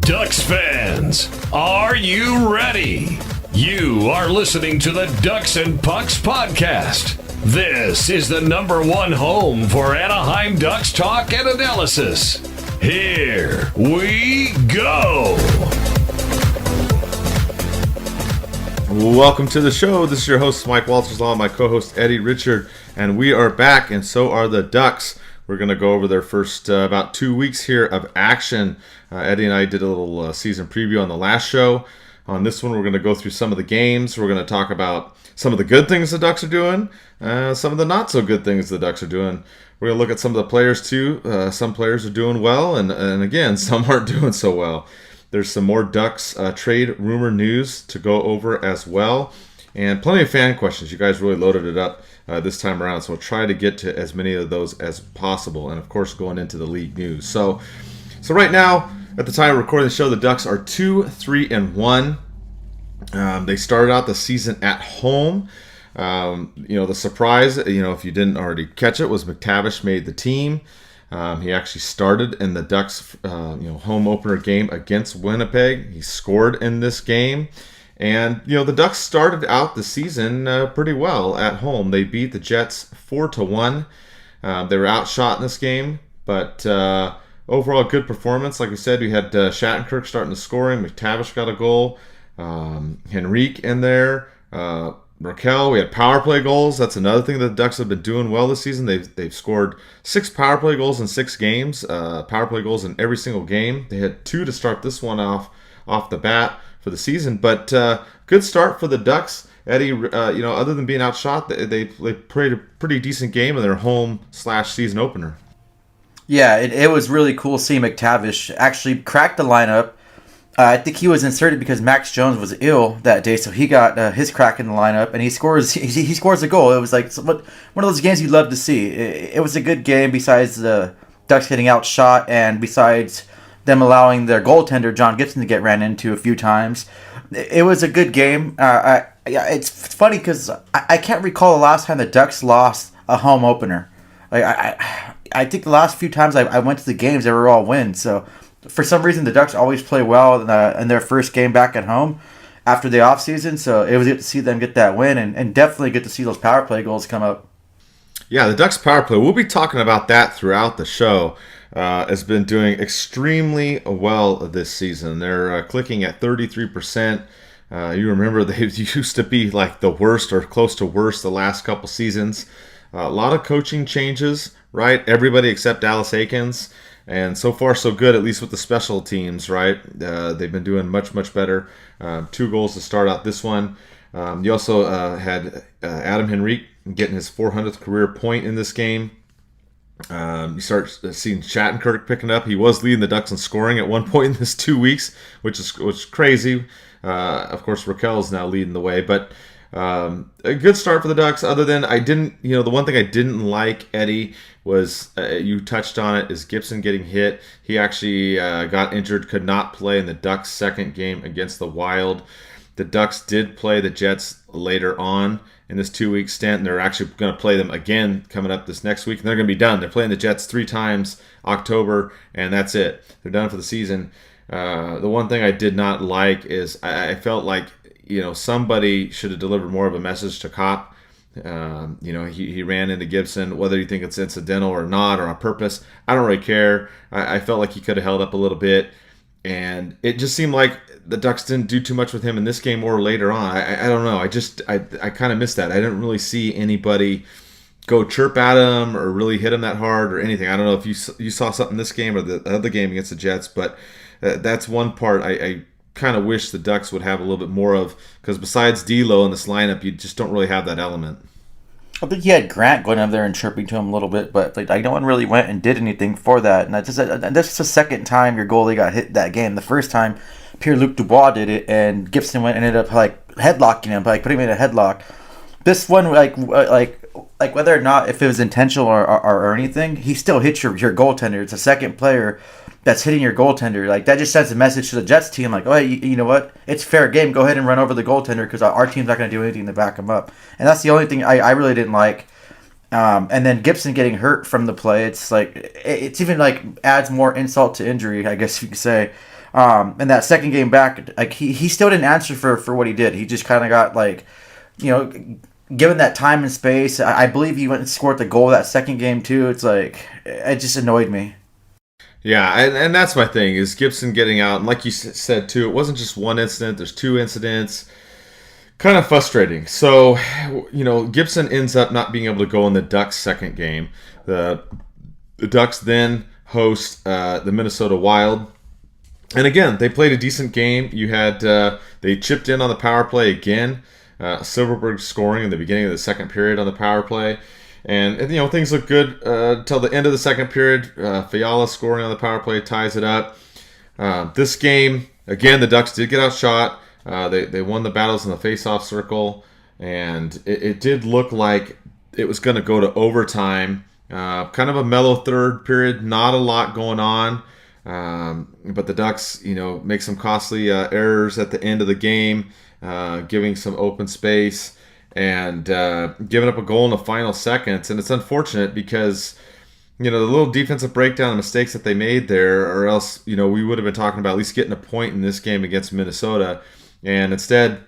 Ducks fans, are you ready? You are listening to the Ducks and Pucks podcast. This is the #1 home for Anaheim Ducks talk and analysis. Here we go. Welcome to the show. This is your host, Mike Walters-Law, my co-host, Eddie Richard, and we are back, and so are the Ducks. We're going to go over their first about 2 weeks here of action. Eddie and I did a little season preview on the last show. On this one, we're going to go through some of the games. We're going to talk about some of the good things the Ducks are doing, some of the not so good things the Ducks are doing. We're going to look at some of the players too. Some players are doing well, and again, some aren't doing so well. There's some more Ducks trade rumor news to go over as well, and plenty of fan questions. You guys really loaded it up this time around, so we'll try to get to as many of those as possible, and of course going into the league news. So right now, at the time of recording the show, the Ducks are 2-3-1. They started out the season at home. The surprise, if you didn't already catch it, was McTavish made the team. He actually started in the Ducks, home opener game against Winnipeg. He scored in this game. And, the Ducks started out the season pretty well at home. They beat the Jets 4-1. They were outshot in this game, but overall good performance. Like we said, we had Shattenkirk starting the scoring. McTavish got a goal. Henrique in there. Raquel, we had power play goals. That's another thing that the Ducks have been doing well this season. They've scored 6 power play goals in 6 games. Power play goals in every single game. They had 2 to start this one off the bat for the season. But good start for the Ducks. Eddie, other than being outshot, they played a pretty decent game in their home/season opener. Yeah, it was really cool seeing McTavish actually crack the lineup. I think he was inserted because Max Jones was ill that day, so he got his crack in the lineup, and he scores a goal. It was like one of those games you'd love to see. It was a good game besides the Ducks getting outshot and besides them allowing their goaltender, John Gibson, to get ran into a few times. It was a good game. It's funny because I can't recall the last time the Ducks lost a home opener. I think the last few times I went to the games, they were all wins, so for some reason, the Ducks always play well in their first game back at home after the offseason, so it was good to see them get that win and definitely good to see those power play goals come up. Yeah, the Ducks power play, we'll be talking about that throughout the show, has been doing extremely well this season. They're clicking at 33%. You remember they used to be like the worst or close to worst the last couple seasons. A lot of coaching changes, right? Everybody except Dallas Eakins. And so far, so good, at least with the special teams, right? They've been doing much, much better. 2 goals to start out this one. You also had Adam Henrique getting his 400th career point in this game. You start seeing Shattenkirk picking up. He was leading the Ducks in scoring at one point in this 2 weeks, which is crazy. Of course, Raquel is now leading the way. But a good start for the Ducks, other than the one thing I didn't like, Eddie, was you touched on it, is Gibson getting hit. He actually got injured, could not play in the Ducks' second game against the Wild. The Ducks did play the Jets later on in this 2-week stint, and they're actually going to play them again coming up this next week, and they're going to be done. They're playing the Jets 3 times October, and that's it. They're done for the season. The one thing I did not like is I felt like somebody should have delivered more of a message to Kopp. He ran into Gibson, whether you think it's incidental or not or on purpose. I don't really care. I felt like he could have held up a little bit, and it just seemed like the Ducks didn't do too much with him in this game or later on. I don't know. I kind of missed that. I didn't really see anybody go chirp at him or really hit him that hard or anything. I don't know if you saw something in this game or the other game against the Jets, but that's one part I kind of wish the Ducks would have a little bit more of, because besides D'Lo in this lineup, you just don't really have that element. I think he had Grant going up there and chirping to him a little bit, but no one really went and did anything for that. And that's just the second time your goalie got hit that game. The first time, Pierre-Luc Dubois did it, and Gibson ended up headlocking him, putting him in a headlock. This one, whether or not if it was intentional or anything, he still hit your goaltender. It's a second player that's hitting your goaltender. That just sends a message to the Jets team, oh, hey, you know what? It's fair game. Go ahead and run over the goaltender because our team's not going to do anything to back him up. And that's the only thing I really didn't like. And then Gibson getting hurt from the play, it's even adds more insult to injury, I guess you could say. And that second game back, like he still didn't answer for what he did. He just kind of got like, given that time and space. I believe he went and scored the goal that second game too. It's like it just annoyed me. Yeah, and that's my thing is Gibson getting out. And like you said too, it wasn't just one incident. There's two incidents. Kind of frustrating. So, Gibson ends up not being able to go in the Ducks' second game. The Ducks then host the Minnesota Wild. And again, they played a decent game. You had they chipped in on the power play again. Silverberg scoring in the beginning of the second period on the power play. And things look good till the end of the second period. Fiala scoring on the power play ties it up. This game, again, the Ducks did get outshot. They won the battles in the face-off circle, and it did look like it was going to go to overtime. Kind of a mellow third period, not a lot going on, but the Ducks, make some costly errors at the end of the game, giving some open space and giving up a goal in the final seconds. And it's unfortunate because the little defensive breakdown and mistakes that they made there, or else we would have been talking about at least getting a point in this game against Minnesota. And instead,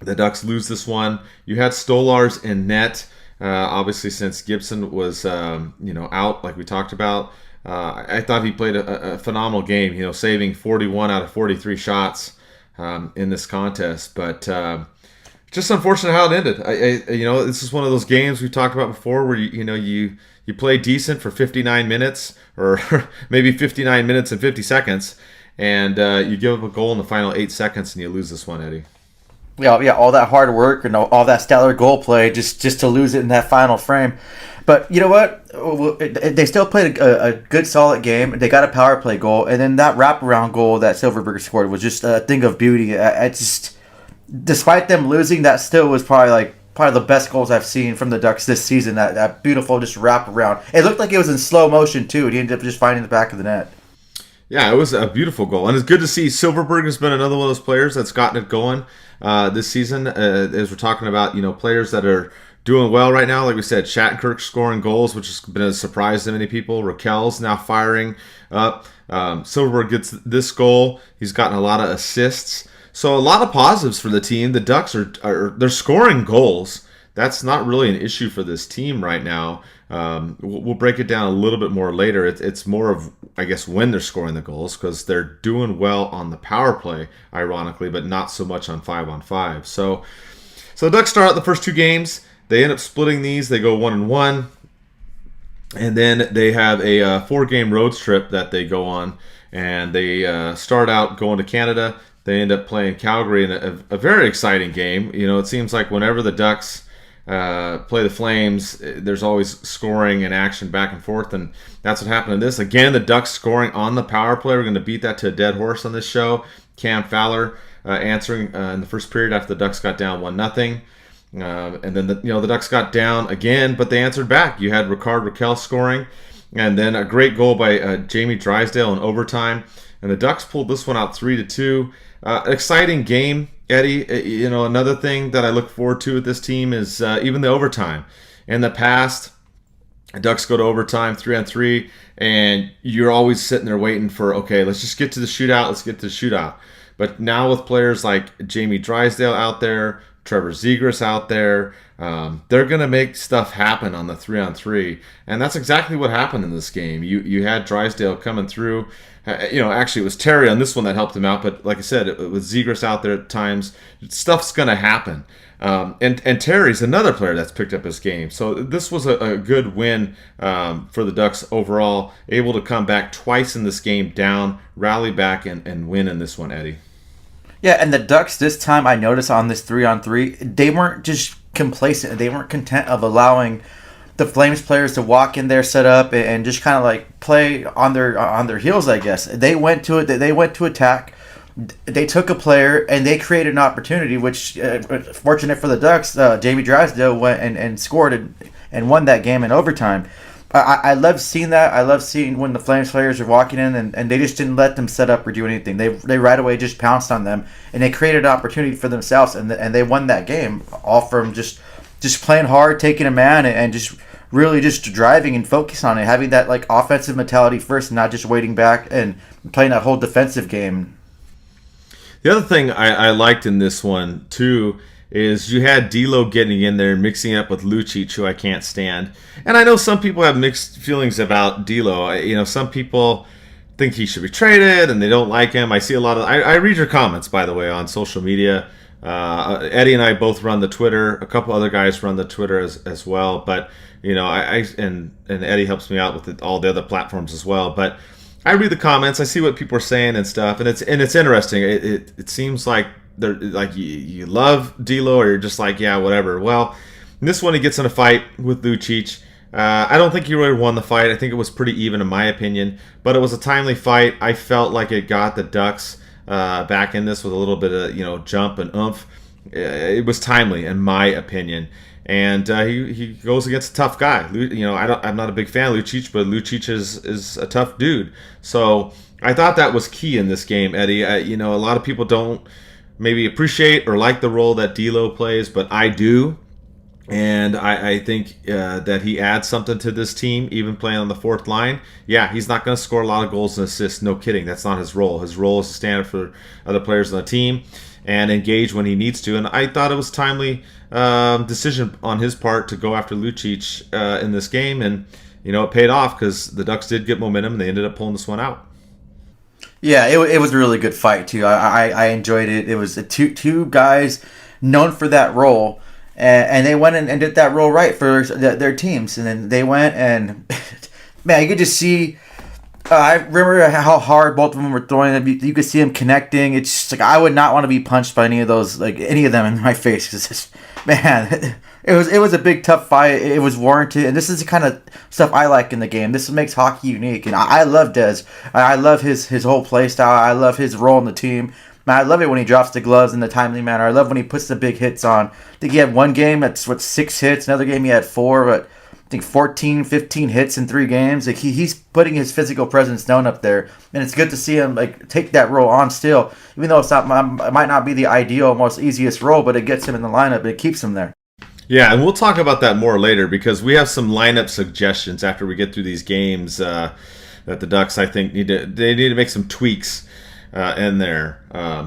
the Ducks lose this one. You had Stolarz in net, obviously since Gibson was, out like we talked about. I thought he played a phenomenal game, saving 41 out of 43 shots in this contest. But just unfortunate how it ended. This is one of those games we talked about before where you play decent for 59 minutes or maybe 59 minutes and 50 seconds. And you give up a goal in the final 8 seconds and you lose this one, Eddie. Yeah, all that hard work and all that stellar goal play just to lose it in that final frame. But you know what? They still played a good, solid game. They got a power play goal. And then that wraparound goal that Silverberg scored was just a thing of beauty. Despite them losing, that still was probably the best goals I've seen from the Ducks this season. That beautiful just wraparound. It looked like it was in slow motion, too. He ended up just finding the back of the net. Yeah, it was a beautiful goal. And it's good to see Silverberg has been another one of those players that's gotten it going this season. As we're talking about, players that are doing well right now. Like we said, Shattenkirk scoring goals, which has been a surprise to many people. Raquel's now firing up. Silverberg gets this goal. He's gotten a lot of assists. So a lot of positives for the team. The Ducks they're scoring goals. That's not really an issue for this team right now. We'll break it down a little bit more later. It's more of, I guess, when they're scoring the goals because they're doing well on the power play, ironically, but not so much on 5-on-5. So the Ducks start out the first two games. They end up splitting these. They go 1-1. And then they have a 4-game road trip that they go on. And they start out going to Canada. They end up playing Calgary in a very exciting game. It seems like whenever the Ducks play the Flames, there's always scoring and action back and forth, and that's what happened in this. Again, the Ducks scoring on the power play. We're going to beat that to a dead horse on this show. Cam Fowler answering in the first period after the Ducks got down 1-0. And then the Ducks got down again, but they answered back. You had Raquel scoring, and then a great goal by Jamie Drysdale in overtime. And the Ducks pulled this one out 3-2. Exciting game, Eddie. Another thing that I look forward to with this team is even the overtime. In the past, Ducks go to overtime 3-on-3, and you're always sitting there waiting for, okay, let's just get to the shootout. Let's get to the shootout. But now with players like Jamie Drysdale out there, Trevor Zegras out there, they're going to make stuff happen on the 3-on-3. And that's exactly what happened in this game. You had Drysdale coming through. Actually, it was Terry on this one that helped him out. But like I said, it was Zegras out there at times. Stuff's going to happen. And Terry's another player that's picked up his game. So this was a good win for the Ducks overall. Able to come back twice in this game down, rally back, and win in this one, Eddie. Yeah, and the Ducks this time, I noticed on this 3-on-3, they weren't just complacent. They weren't content of allowing the Flames players to walk in there, set up, and just kind of like play on their heels, I guess. They went to it. They went to attack. They took a player and they created an opportunity, which, fortunate for the Ducks, Jamie Drysdale went and scored and won that game in overtime. I love seeing that. I love seeing when the Flames players are walking in and they just didn't let them set up or do anything. They right away just pounced on them and they created an opportunity for themselves and they won that game all from just playing hard, taking a man and just really just driving and focus on it, having that like offensive mentality first, and not just waiting back and playing that whole defensive game. The other thing I liked in this one too is you had D'Lo getting in there, mixing up with Lucic, who I can't stand. And I know some people have mixed feelings about D'Lo. Some people think he should be traded and they don't like him. I see a lot of. I read your comments, by the way, on social media. Eddie and I both run the Twitter. A couple other guys run the Twitter as well. But and Eddie helps me out with all the other platforms as well. But I read the comments. I see what people are saying and stuff, and it's interesting. It seems like they're like you love D'Lo, or you're just like, yeah, whatever. Well, in this one he gets in a fight with Lucic. I don't think he really won the fight. I think it was pretty even in my opinion, but it was a timely fight. I felt like it got the Ducks back in this with a little bit of jump and oomph. It was timely in my opinion, and he goes against a tough guy. I'm not a big fan of Lucic, but Lucic is a tough dude. So I thought that was key in this game, Eddie. A lot of people don't maybe appreciate or like the role that D'Lo plays, but I do. And I think that he adds something to this team, even playing on the fourth line. Yeah, he's not going to score a lot of goals and assists. No kidding. That's not his role. His role is to stand for other players on the team and engage when he needs to. And I thought it was a timely decision on his part to go after Lucic in this game. And, it paid off because the Ducks did get momentum and they ended up pulling this one out. Yeah, it was a really good fight, too. I enjoyed it. It was two guys known for that role. And they went and did that role right for their teams. And then they went and, man, you could just see. I remember how hard both of them were throwing. You could see them connecting. It's just like I would not want to be punched by any of them in my face. Because, man, it was a big, tough fight. It was warranted. And this is the kind of stuff I like in the game. This makes hockey unique. And I love Dez. I love his whole play style. I love his role in the team. Man, I love it when he drops the gloves in the timely manner. I love when he puts the big hits on. I think he had one game that's 6 hits. Another game he had 4, but I think 14, 15 hits in 3 games. Like he's putting his physical presence down up there, and it's good to see him take that role on still, even though it might not be the ideal, most easiest role, but it gets him in the lineup and it keeps him there. Yeah, and we'll talk about that more later because we have some lineup suggestions after we get through these games that the Ducks, I think, need to make some tweaks in there.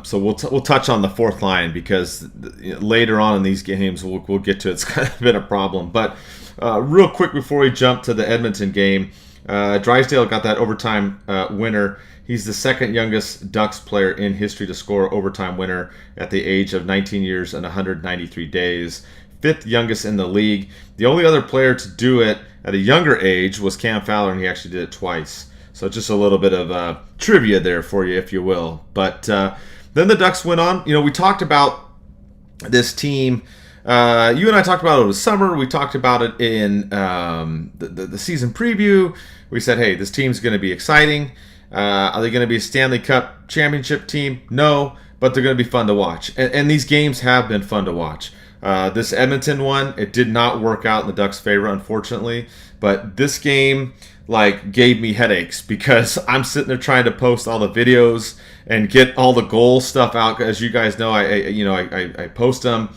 So we'll touch on the fourth line because later on in these games we'll get to it's kind of been a problem. But real quick before we jump to the Edmonton game, Drysdale got that overtime winner. He's the second youngest Ducks player in history to score overtime winner at the age of 19 years and 193 days. 5th youngest in the league. The only other player to do it at a younger age was Cam Fowler, and he actually did it twice. So just a little bit of trivia there for you, if you will. But then the Ducks went on. We talked about this team. You and I talked about it over the summer. We talked about it in the season preview. We said, hey, this team's going to be exciting. Are they going to be a Stanley Cup championship team? No, but they're going to be fun to watch. And these games have been fun to watch. This Edmonton one, it did not work out in the Ducks' favor, unfortunately. But this game gave me headaches because I'm sitting there trying to post all the videos and get all the goal stuff out. As you guys know, I post them.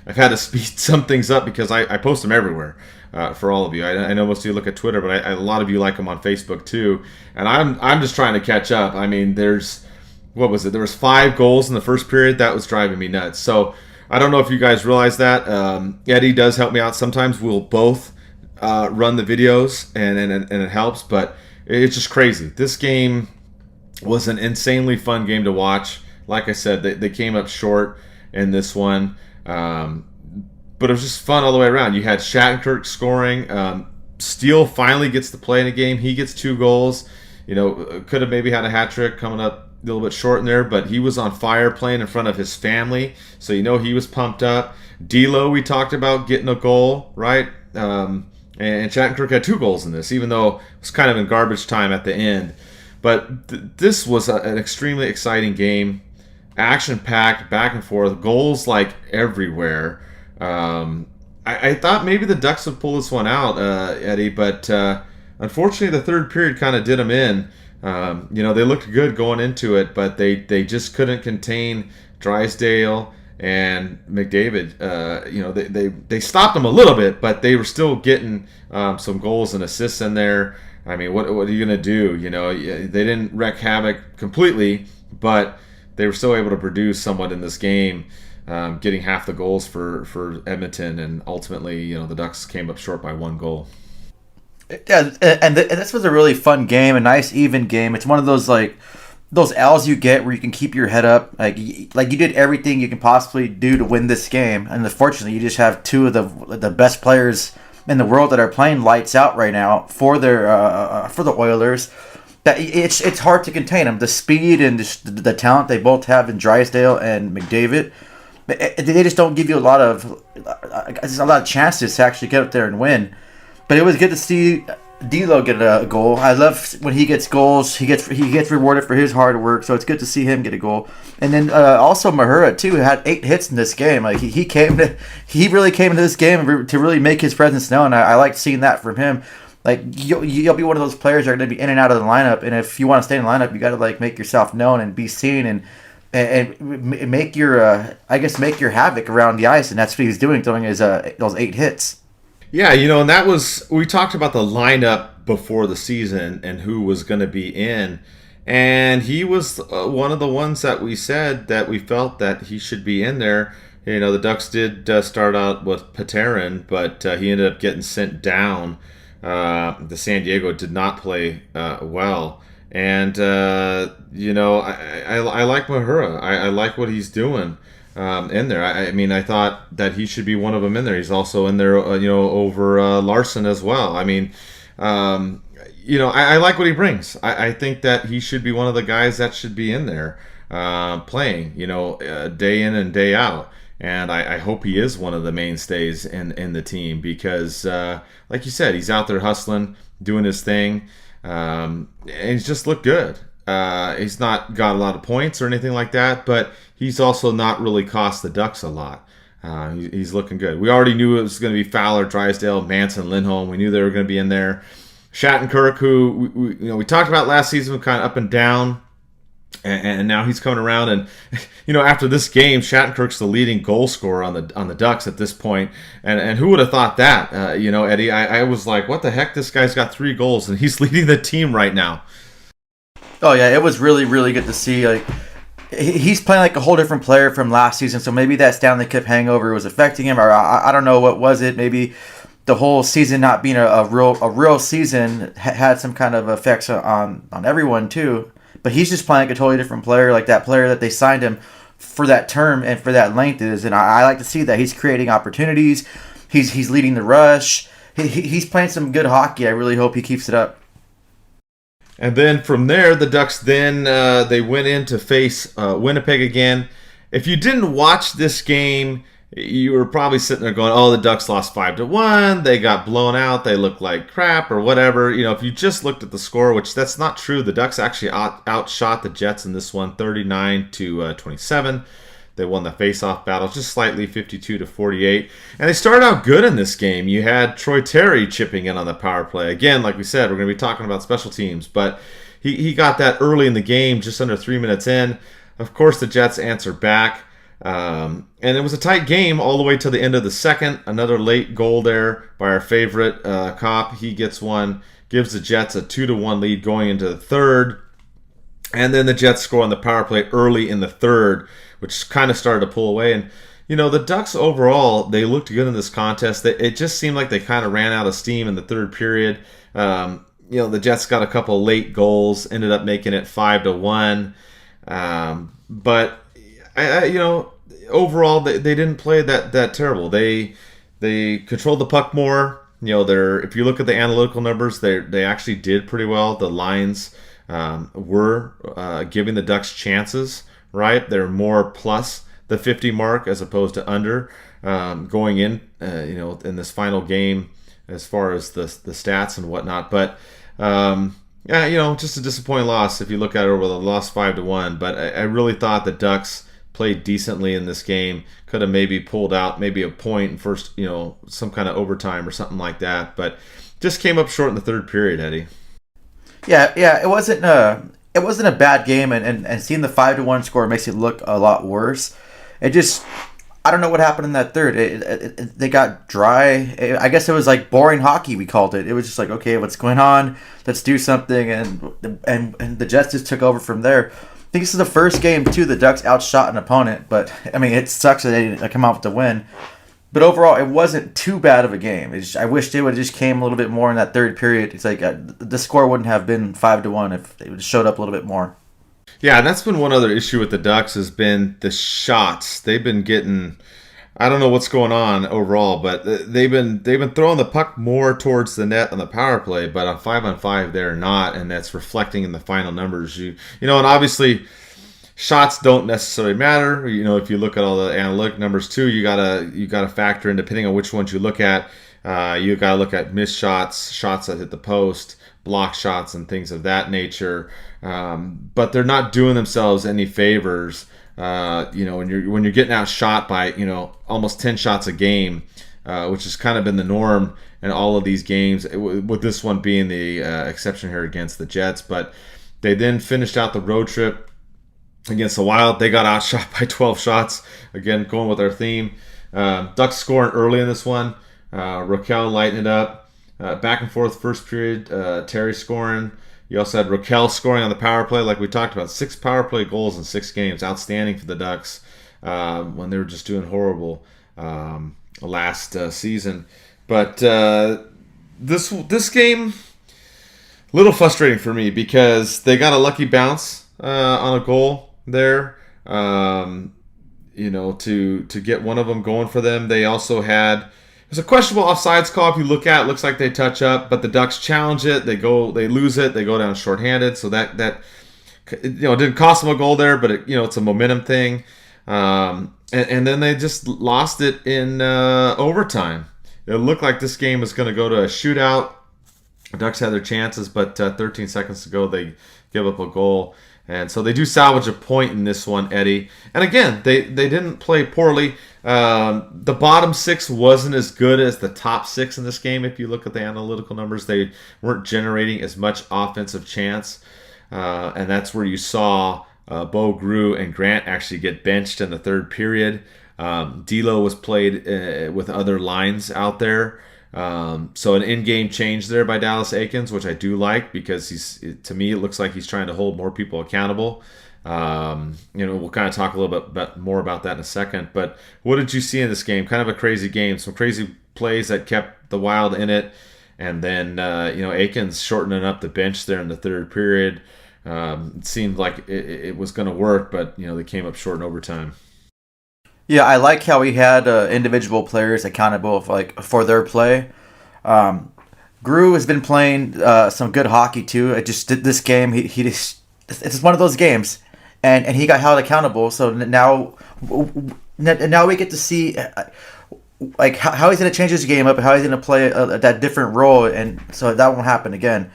I've had to speed some things up because I post them everywhere for all of you. I know most of you look at Twitter, but a lot of you like them on Facebook too. And I'm just trying to catch up. I mean, there was 5 goals in the first period. That was driving me nuts. So I don't know if you guys realize that. Eddie does help me out sometimes. We'll both run the videos and it helps, but it's just crazy. This game was an insanely fun game to watch. Like I said, they came up short in this one, but it was just fun all the way around. You had Shattenkirk scoring. Steele finally gets to play in a game. He gets 2 goals. Could have maybe had a hat trick coming up a little bit short in there, but he was on fire playing in front of his family, so he was pumped up. D'Lo, we talked about getting a goal, right? And Shattenkirk had 2 goals in this, even though it was kind of in garbage time at the end. But this was an extremely exciting game, action-packed, back and forth, goals everywhere. I thought maybe the Ducks would pull this one out, Eddie, but unfortunately the third period kind of did them in. They looked good going into it, but they just couldn't contain Drysdale and McDavid, they stopped them a little bit, but they were still getting some goals and assists in there. I mean, what are you going to do? They didn't wreak havoc completely, but they were still able to produce somewhat in this game, getting half the goals for Edmonton, and ultimately, the Ducks came up short by 1 goal. Yeah, and this was a really fun game, a nice even game. It's one of those those L's you get where you can keep your head up, like you did everything you can possibly do to win this game, and unfortunately, you just have two of the best players in the world that are playing lights out right now for the Oilers. That it's hard to contain them. The speed and the talent they both have in Drysdale and McDavid, they just don't give you a lot of chances to actually get up there and win. But it was good to see D'Lo get a goal. I love when he gets goals. He gets rewarded for his hard work. So it's good to see him get a goal. And then also Mahura too had 8 hits in this game. Like he really came into this game to really make his presence known. I like seeing that from him. Like you'll be one of those players that are going to be in and out of the lineup. And if you want to stay in the lineup, you got to make yourself known and be seen and make your make your havoc around the ice. And that's what he was doing, throwing his those 8 hits. Yeah, and that was, we talked about the lineup before the season and who was going to be in, and he was one of the ones that we said that we felt that he should be in there. The Ducks did start out with Panarin, but he ended up getting sent down. The San Diego did not play well, and I like Mahura. I like what he's doing. In there. I mean, I thought that he should be one of them in there. He's also in there, over Larson as well. I mean, I like what he brings. I think that he should be one of the guys that should be in there playing, day in and day out. And I hope he is one of the mainstays in the team because, like you said, he's out there hustling, doing his thing, and he's just looked good. He's not got a lot of points or anything like that, but he's also not really cost the Ducks a lot. He's looking good. We already knew it was going to be Fowler, Drysdale, Manson, Lindholm. We knew they were going to be in there. Shattenkirk, who we talked about last season, was kind of up and down, and now he's coming around. And after this game, Shattenkirk's the leading goal scorer on the Ducks at this point. And who would have thought that? Eddie, I was like, what the heck? This guy's got 3 goals, and he's leading the team right now. Oh yeah, it was really, really good to see. Like he's playing like a whole different player from last season. So maybe that Stanley Cup hangover was affecting him, or I don't know what was it. Maybe the whole season not being a real season had some kind of effects on everyone too. But he's just playing like a totally different player, like that player that they signed him for that term and for that length is. And I like to see that he's creating opportunities. He's leading the rush. He's playing some good hockey. I really hope he keeps it up. And then from there, the Ducks they went in to face Winnipeg again. If you didn't watch this game, you were probably sitting there going, oh, the Ducks lost 5-1. They got blown out. They look like crap or whatever. If you just looked at the score, which that's not true. The Ducks actually outshot the Jets in this one, 39-27. They won the face-off battle just slightly, 52-48. And they started out good in this game. You had Troy Terry chipping in on the power play. Again, like we said, we're going to be talking about special teams. But he got that early in the game, just under 3 minutes in. Of course, the Jets answered back. And it was a tight game all the way to the end of the second. Another late goal there by our favorite Cop. He gets one, gives the Jets a 2-1 lead going into the third. And then the Jets score on the power play early in the third, which kind of started to pull away. And, the Ducks overall, they looked good in this contest. It just seemed like they kind of ran out of steam in the third period. The Jets got a couple late goals, ended up making it 5-1. But, overall, they didn't play that terrible. They controlled the puck more. If you look at the analytical numbers, they actually did pretty well. The lines were giving the Ducks chances. Right, they're more plus the 50 mark as opposed to under going in, in this final game as far as the stats and whatnot. But just a disappointing loss if you look at it over the loss 5-1. But I really thought the Ducks played decently in this game. Could have maybe pulled out maybe a point in first, some kind of overtime or something like that. But just came up short in the third period, Eddie. Yeah, it wasn't a bad game, and seeing the 5-1 score makes it look a lot worse. it just, I don't know what happened in that third. They got dry. I guess it was like boring hockey, we called it. It was just like, okay, what's going on? Let's do something. And the Jets just took over from there. I think this is the first game, too, the Ducks outshot an opponent. But, I mean, it sucks that they didn't come out with the win. But overall, it wasn't too bad of a game. I wish they would have just came a little bit more in that third period. It's like the score wouldn't have been 5-1 if they would have showed up a little bit more. Yeah, and that's been one other issue with the Ducks has been the shots. They've been getting, I don't know what's going on overall, but they've been throwing the puck more towards the net on the power play, but on 5-on-5 they're not, and that's reflecting in the final numbers. You know, and obviously shots don't necessarily matter. You know, if you look at all the analytic numbers too, you gotta factor in, depending on which ones you look at. You gotta look at missed shots, shots that hit the post, block shots, and things of that nature. But they're not doing themselves any favors. You know, when you're getting outshot by, you know, almost 10 shots a game, which has kind of been the norm in all of these games, with this one being the exception here against the Jets. But they then finished out the road trip against the Wild. They got outshot by 12 shots. Again, going with our theme. Ducks scoring early in this one. Raquel lighting it up. Back and forth first period. Terry scoring. You also had Raquel scoring on the power play, like we talked about. 6 power play goals in 6 games. Outstanding for the Ducks when they were just doing horrible last season. But this game, a little frustrating for me because they got a lucky bounce on a goal there. You know, to get one of them going for them. They also had, it was a questionable offsides call. If you look at it, looks like they touch up, but the Ducks challenge it. They lose it. They go down shorthanded. So that you know, it didn't cost them a goal there, but you know, it's a momentum thing. And then they just lost it in overtime. It looked like this game was going to go to a shootout. The Ducks had their chances, but 13 seconds to go, they give up a goal. And so they do salvage a point in this one, Eddie. And again, they didn't play poorly. The bottom 6 wasn't as good as the top 6 in this game. If you look at the analytical numbers, they weren't generating as much offensive chance. And that's where you saw Bo Grew and Grant actually get benched in the third period. D'Lo was played with other lines out there. So an in-game change there by Dallas Eakins, which I do like because to me it looks like he's trying to hold more people accountable. You know, we'll kind of talk a little bit more about that in a second. But what did you see in this game? Kind of a crazy game. Some crazy plays that kept the Wild in it. And then, you know, Eakins shortening up the bench there in the third period. It seemed like it was going to work, but, you know, they came up short in overtime. Yeah, I like how he had individual players accountable for their play. Grew has been playing some good hockey too. It just this game he just, it's one of those games, and he got held accountable. So now we get to see like how he's going to change his game up, and how he's going to play that different role, and so that won't happen again.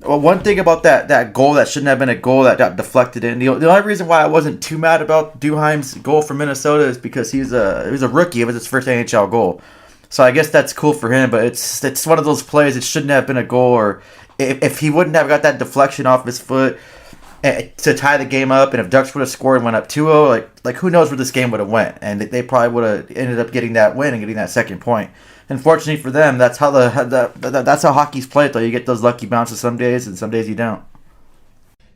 Well, one thing about that goal that shouldn't have been a goal that got deflected in. The only reason why I wasn't too mad about Duheim's goal for Minnesota is because he was a rookie. It was his first NHL goal, so I guess that's cool for him. But it's one of those plays. It shouldn't have been a goal, or if he wouldn't have got that deflection off his foot to tie the game up, and if Ducks would have scored and went up 2-0, like who knows where this game would have went, and they probably would have ended up getting that win and getting that second point. Unfortunately for them, that's how that's how hockey's played. Though you get those lucky bounces some days, and some days you don't.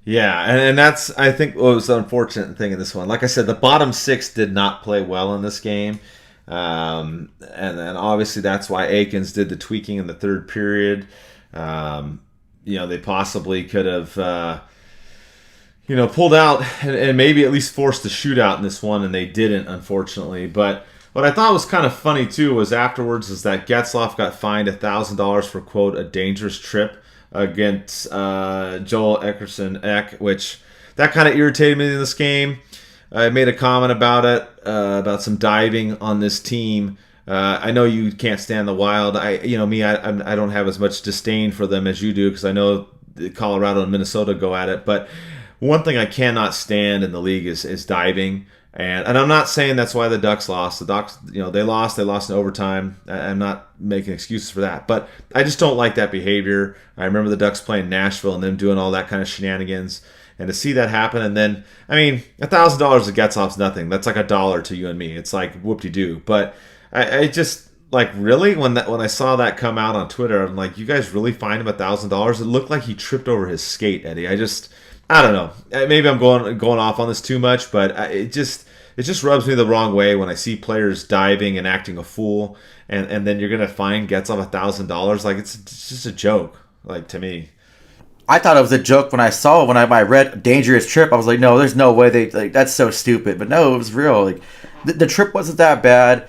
Yeah, and that's, I think, what was the unfortunate thing in this one. Like I said, the bottom 6 did not play well in this game, and then obviously that's why Eakins did the tweaking in the third period. You know, they possibly could have, you know, pulled out and maybe at least forced a shootout in this one, and they didn't, unfortunately. But what I thought was kind of funny, too, was afterwards is that Getzlaf got fined $1,000 for, quote, a dangerous trip against Joel Eckerson, which that kind of irritated me in this game. I made a comment about it, about some diving on this team. I know you can't stand the Wild. I don't have as much disdain for them as you do because I know Colorado and Minnesota go at it. But one thing I cannot stand in the league is diving. And I'm not saying that's why the Ducks lost. The Ducks, you know, they lost in overtime. I'm not making excuses for that. But I just don't like that behavior. I remember the Ducks playing Nashville and them doing all that kind of shenanigans. And to see that happen, and then, I mean, $1,000 to Getzlaf's nothing. That's like $1 to you and me. It's like whoop-de-doo. But I just, like, really, when I saw that come out on Twitter, I'm like, you guys really fined him $1,000? It looked like he tripped over his skate, Eddie. I don't know. Maybe I'm going off on this too much, but it just rubs me the wrong way when I see players diving and acting a fool, and then you're gonna fine Getzlaf $1,000. Like, it's just a joke, like, to me. I thought it was a joke when I read dangerous trip. I was like, no, there's no way that's so stupid. But no, it was real. Like, the trip wasn't that bad.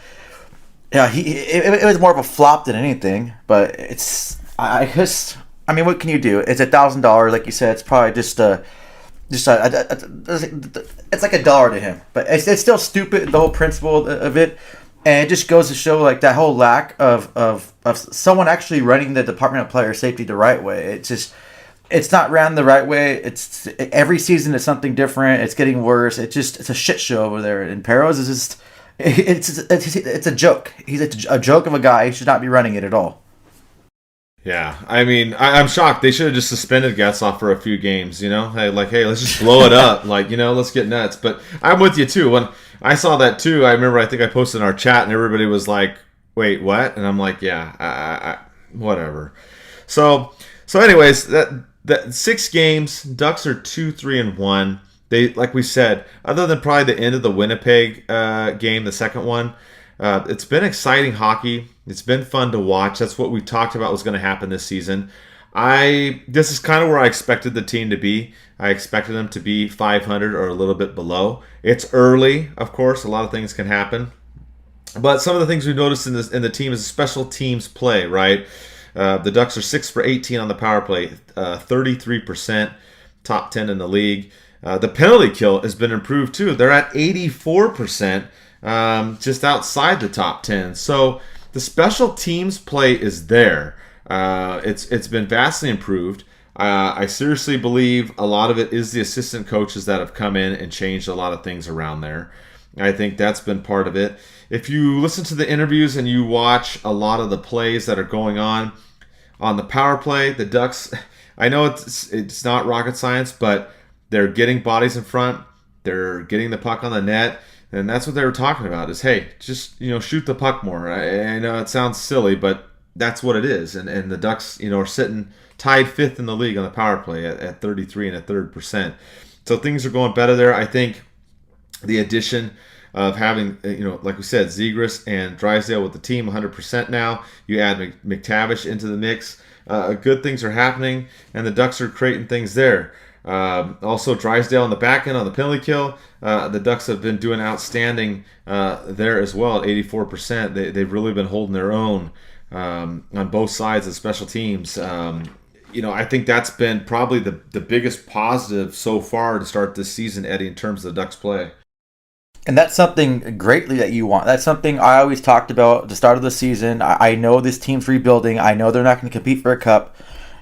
Yeah, it was more of a flop than anything. But I mean, what can you do? It's $1,000, like you said. It's probably it's like $1 to him. But it's still stupid, the whole principle of it. And it just goes to show, like, that whole lack of someone actually running the Department of Player Safety the right way. It's not ran the right way. It's every season it's something different. It's getting worse. It's a shit show over there. And Perros is just it's a joke. He's a joke of a guy. He should not be running it at all. Yeah, I mean, I'm shocked. They should have just suspended Getzlaf for a few games, you know? Hey, let's just blow it up. Like, let's get nuts. But I'm with you, too. When I saw that, too, I remember I think I posted in our chat, and everybody was like, wait, what? And I'm like, yeah, I whatever. So anyways, that 6 games, Ducks are 2-3-1. They, like we said, other than probably the end of the Winnipeg game, the second one, it's been exciting hockey. It's been fun to watch. That's what we talked about was going to happen this season. This is kind of where I expected the team to be. I expected them to be 500 or a little bit below. It's early, of course. A lot of things can happen. But some of the things we've noticed in the team is special teams play, right? The Ducks are 6 for 18 on the power play, 33%, top 10 in the league. The penalty kill has been improved too. They're at 84%, just outside the top 10. So the special teams play is there. It's been vastly improved. I seriously believe a lot of it is the assistant coaches that have come in and changed a lot of things around there. I think that's been part of it. If you listen to the interviews and you watch a lot of the plays that are going on the power play, the Ducks, I know it's not rocket science, but they're getting bodies in front. They're getting the puck on the net. And that's what they were talking about is, hey, just, shoot the puck more. I know it sounds silly, but that's what it is. And the Ducks, are sitting tied 5th in the league on the power play at 33.3%. So things are going better there. I think the addition of having, like we said, Zegras and Drysdale with the team 100% now. You add McTavish into the mix. Good things are happening, and the Ducks are creating things there. Also, Drysdale on the back end on the penalty kill. The Ducks have been doing outstanding there as well at 84%. They've really been holding their own on both sides of special teams. I think that's been probably the biggest positive so far to start this season, Eddie, in terms of the Ducks play. And that's something greatly that you want. That's something I always talked about at the start of the season. I know this team's rebuilding. I know they're not going to compete for a cup.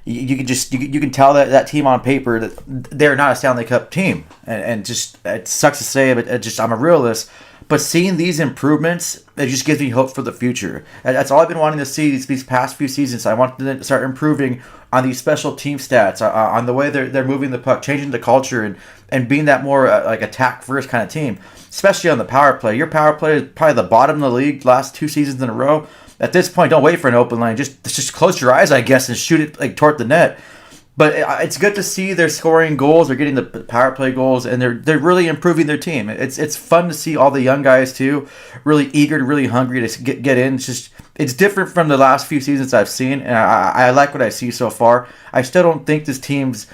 You can tell that team on paper that they're not a Stanley Cup team, and just it sucks to say, but I'm a realist. But seeing these improvements, it just gives me hope for the future. And that's all I've been wanting to see these past few seasons. I want them to start improving on these special team stats, on the way they're moving the puck, changing the culture, and being that more like attack first kind of team, especially on the power play. Your power play is probably the bottom of the league last 2 seasons in a row. At this point, don't wait for an open lane. Just close your eyes, I guess, and shoot it like toward the net. But it's good to see they're scoring goals. They're getting the power play goals, and they're really improving their team. It's fun to see all the young guys too, really eager, really hungry to get in. It's different from the last few seasons I've seen, and I like what I see so far. I still don't think this team's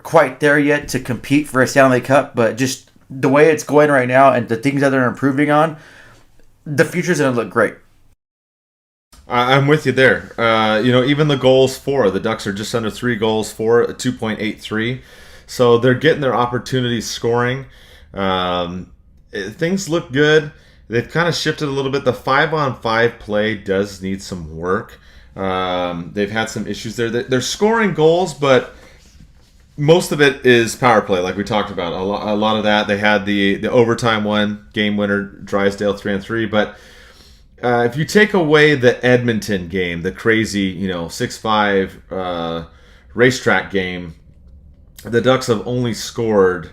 quite there yet to compete for a Stanley Cup, but just the way it's going right now and the things that they're improving on, the future's going to look great. I'm with you there. Even the goals for the Ducks are just under 3 goals for 2.83. So they're getting their opportunities scoring. Things look good. They've kind of shifted a little bit. The 5-on-5 play does need some work. They've had some issues there. They're scoring goals, but most of it is power play, like we talked about. A lot of that. They had the overtime one, game winner, Drysdale 3-on-3, but if you take away the Edmonton game, the crazy, 6-5 racetrack game, the Ducks have only scored.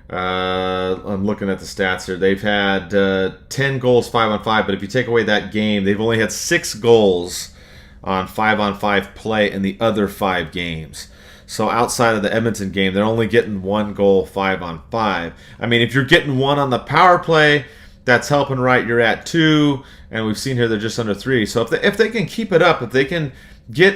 I'm looking at the stats here. They've had 10 goals 5-on-5, but if you take away that game, they've only had 6 goals on 5-on-5 play in the other 5 games. So outside of the Edmonton game, they're only getting 1 goal 5-on-5. I mean, if you're getting 1 on the power play, that's helping, right? You're at 2, and we've seen here they're just under 3. So if they can keep it up, if they can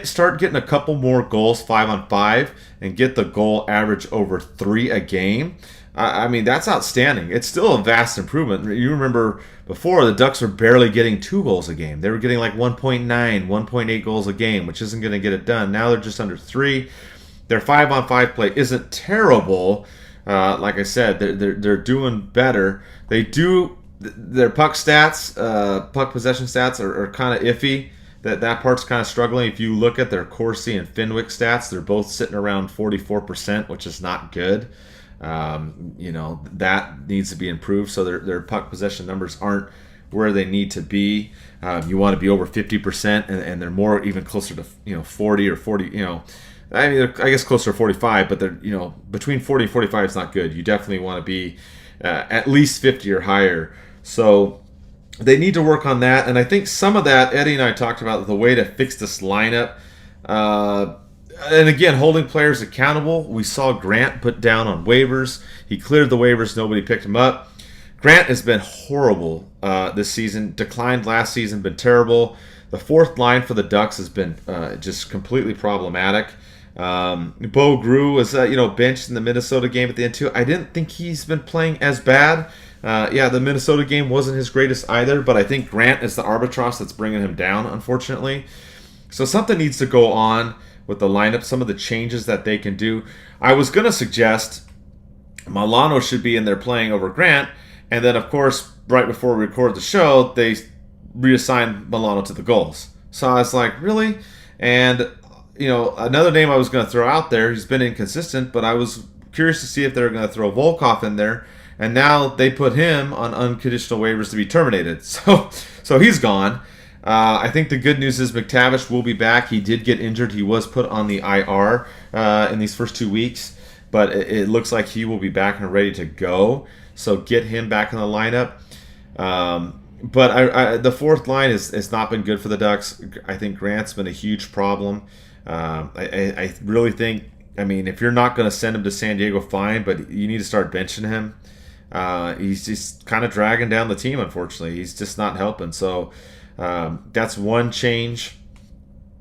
start getting a couple more goals 5-on-5 and get the goal average over 3 a game, I mean, that's outstanding. It's still a vast improvement. You remember before, the Ducks were barely getting 2 goals a game. They were getting like 1.9, 1.8 goals a game, which isn't going to get it done. Now they're just under 3. Their 5-on-5 play isn't terrible. Like I said, they're doing better. They do their puck stats, puck possession stats are kind of iffy. That part's kind of struggling. If you look at their Corsi and Fenwick stats, they're both sitting around 44%, which is not good. That needs to be improved. So their puck possession numbers aren't where they need to be. You want to be over 50%, and they're more even closer to 40 or 40. I mean, I guess closer to 45, but they're between 40 and 45 is not good. You definitely want to be at least 50 or higher. So they need to work on that, and I think some of that Eddie and I talked about the way to fix this lineup. And again, holding players accountable. We saw Grant put down on waivers. He cleared the waivers. Nobody picked him up. Grant has been horrible this season. Declined last season. Been terrible. The fourth line for the Ducks has been just completely problematic. Bo Grew was benched in the Minnesota game at the end too. I didn't think he's been playing as bad. The Minnesota game wasn't his greatest either, but I think Grant is the albatross that's bringing him down, unfortunately. So something needs to go on with the lineup, some of the changes that they can do. I was going to suggest Milano should be in there playing over Grant, and then, of course, right before we record the show, they reassigned Milano to the goals. So I was like, really? And, another name I was going to throw out there, he's been inconsistent, but I was curious to see if they were going to throw Volkov in there, and now they put him on unconditional waivers to be terminated. So he's gone. I think the good news is McTavish will be back. He did get injured. He was put on the IR in these first 2 weeks, but it looks like he will be back and ready to go. So get him back in the lineup. But the fourth line has not been good for the Ducks. I think Grant's been a huge problem. I really think, if you're not going to send him to San Diego, fine, but you need to start benching him. He's just kind of dragging down the team, unfortunately. He's just not helping. So that's one change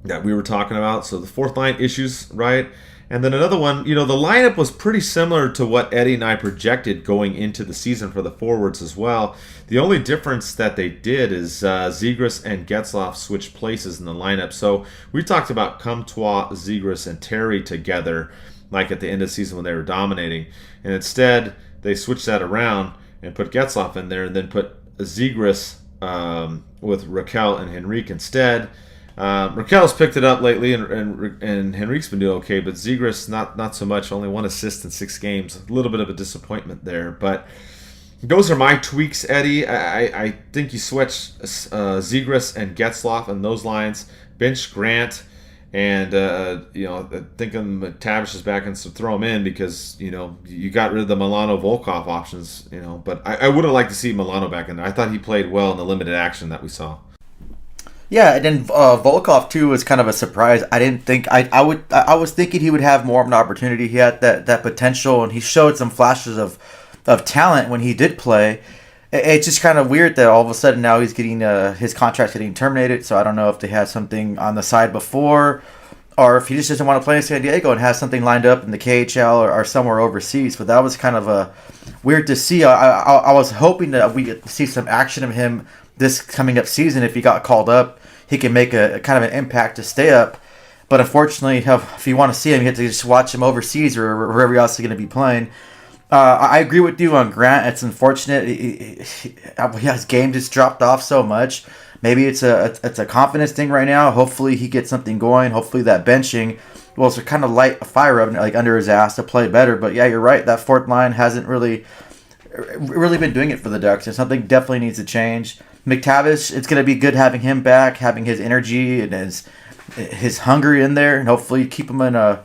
that we were talking about. So the fourth line issues, right? And then another one, the lineup was pretty similar to what Eddie and I projected going into the season for the forwards as well. The only difference that they did is Zegras and Getzlaf switched places in the lineup. So we talked about Comtois, Zegras, and Terry together, like at the end of the season when they were dominating. And instead, they switched that around and put Getzlaf in there and then put Zegras with Raquel and Henrique instead. Raquel's picked it up lately, and Henrique's been doing okay, but Zegras not so much. Only 1 assist in 6 games. A little bit of a disappointment there, but those are my tweaks, Eddie. I think you switch Zegras and Getzlaf on those lines. Bench Grant, and thinking McTavish is back and so throw him in because you got rid of the Milano Volkov options. But I would have liked to see Milano back in there. I thought he played well in the limited action that we saw. Yeah, and then Volkov too was kind of a surprise. I didn't think I was thinking he would have more of an opportunity. He had that potential, and he showed some flashes of talent when he did play. It's just kind of weird that all of a sudden now he's getting his contract's getting terminated. So I don't know if they had something on the side before, or if he just doesn't want to play in San Diego and has something lined up in the KHL or somewhere overseas. But that was kind of weird to see. I was hoping that we get to see some action of him this coming up season. If he got called up, he can make a kind of an impact to stay up. But unfortunately, if you want to see him, you have to just watch him overseas or wherever else he's going to be playing. I agree with you on Grant. It's unfortunate. His game just dropped off so much. Maybe it's a confidence thing right now. Hopefully he gets something going. Hopefully that benching will kind of light a fire up like under his ass to play better. But yeah, you're right. That fourth line hasn't really been doing it for the Ducks. And something definitely needs to change. McTavish, it's going to be good having him back, having his energy and his hunger in there, and hopefully keep him in a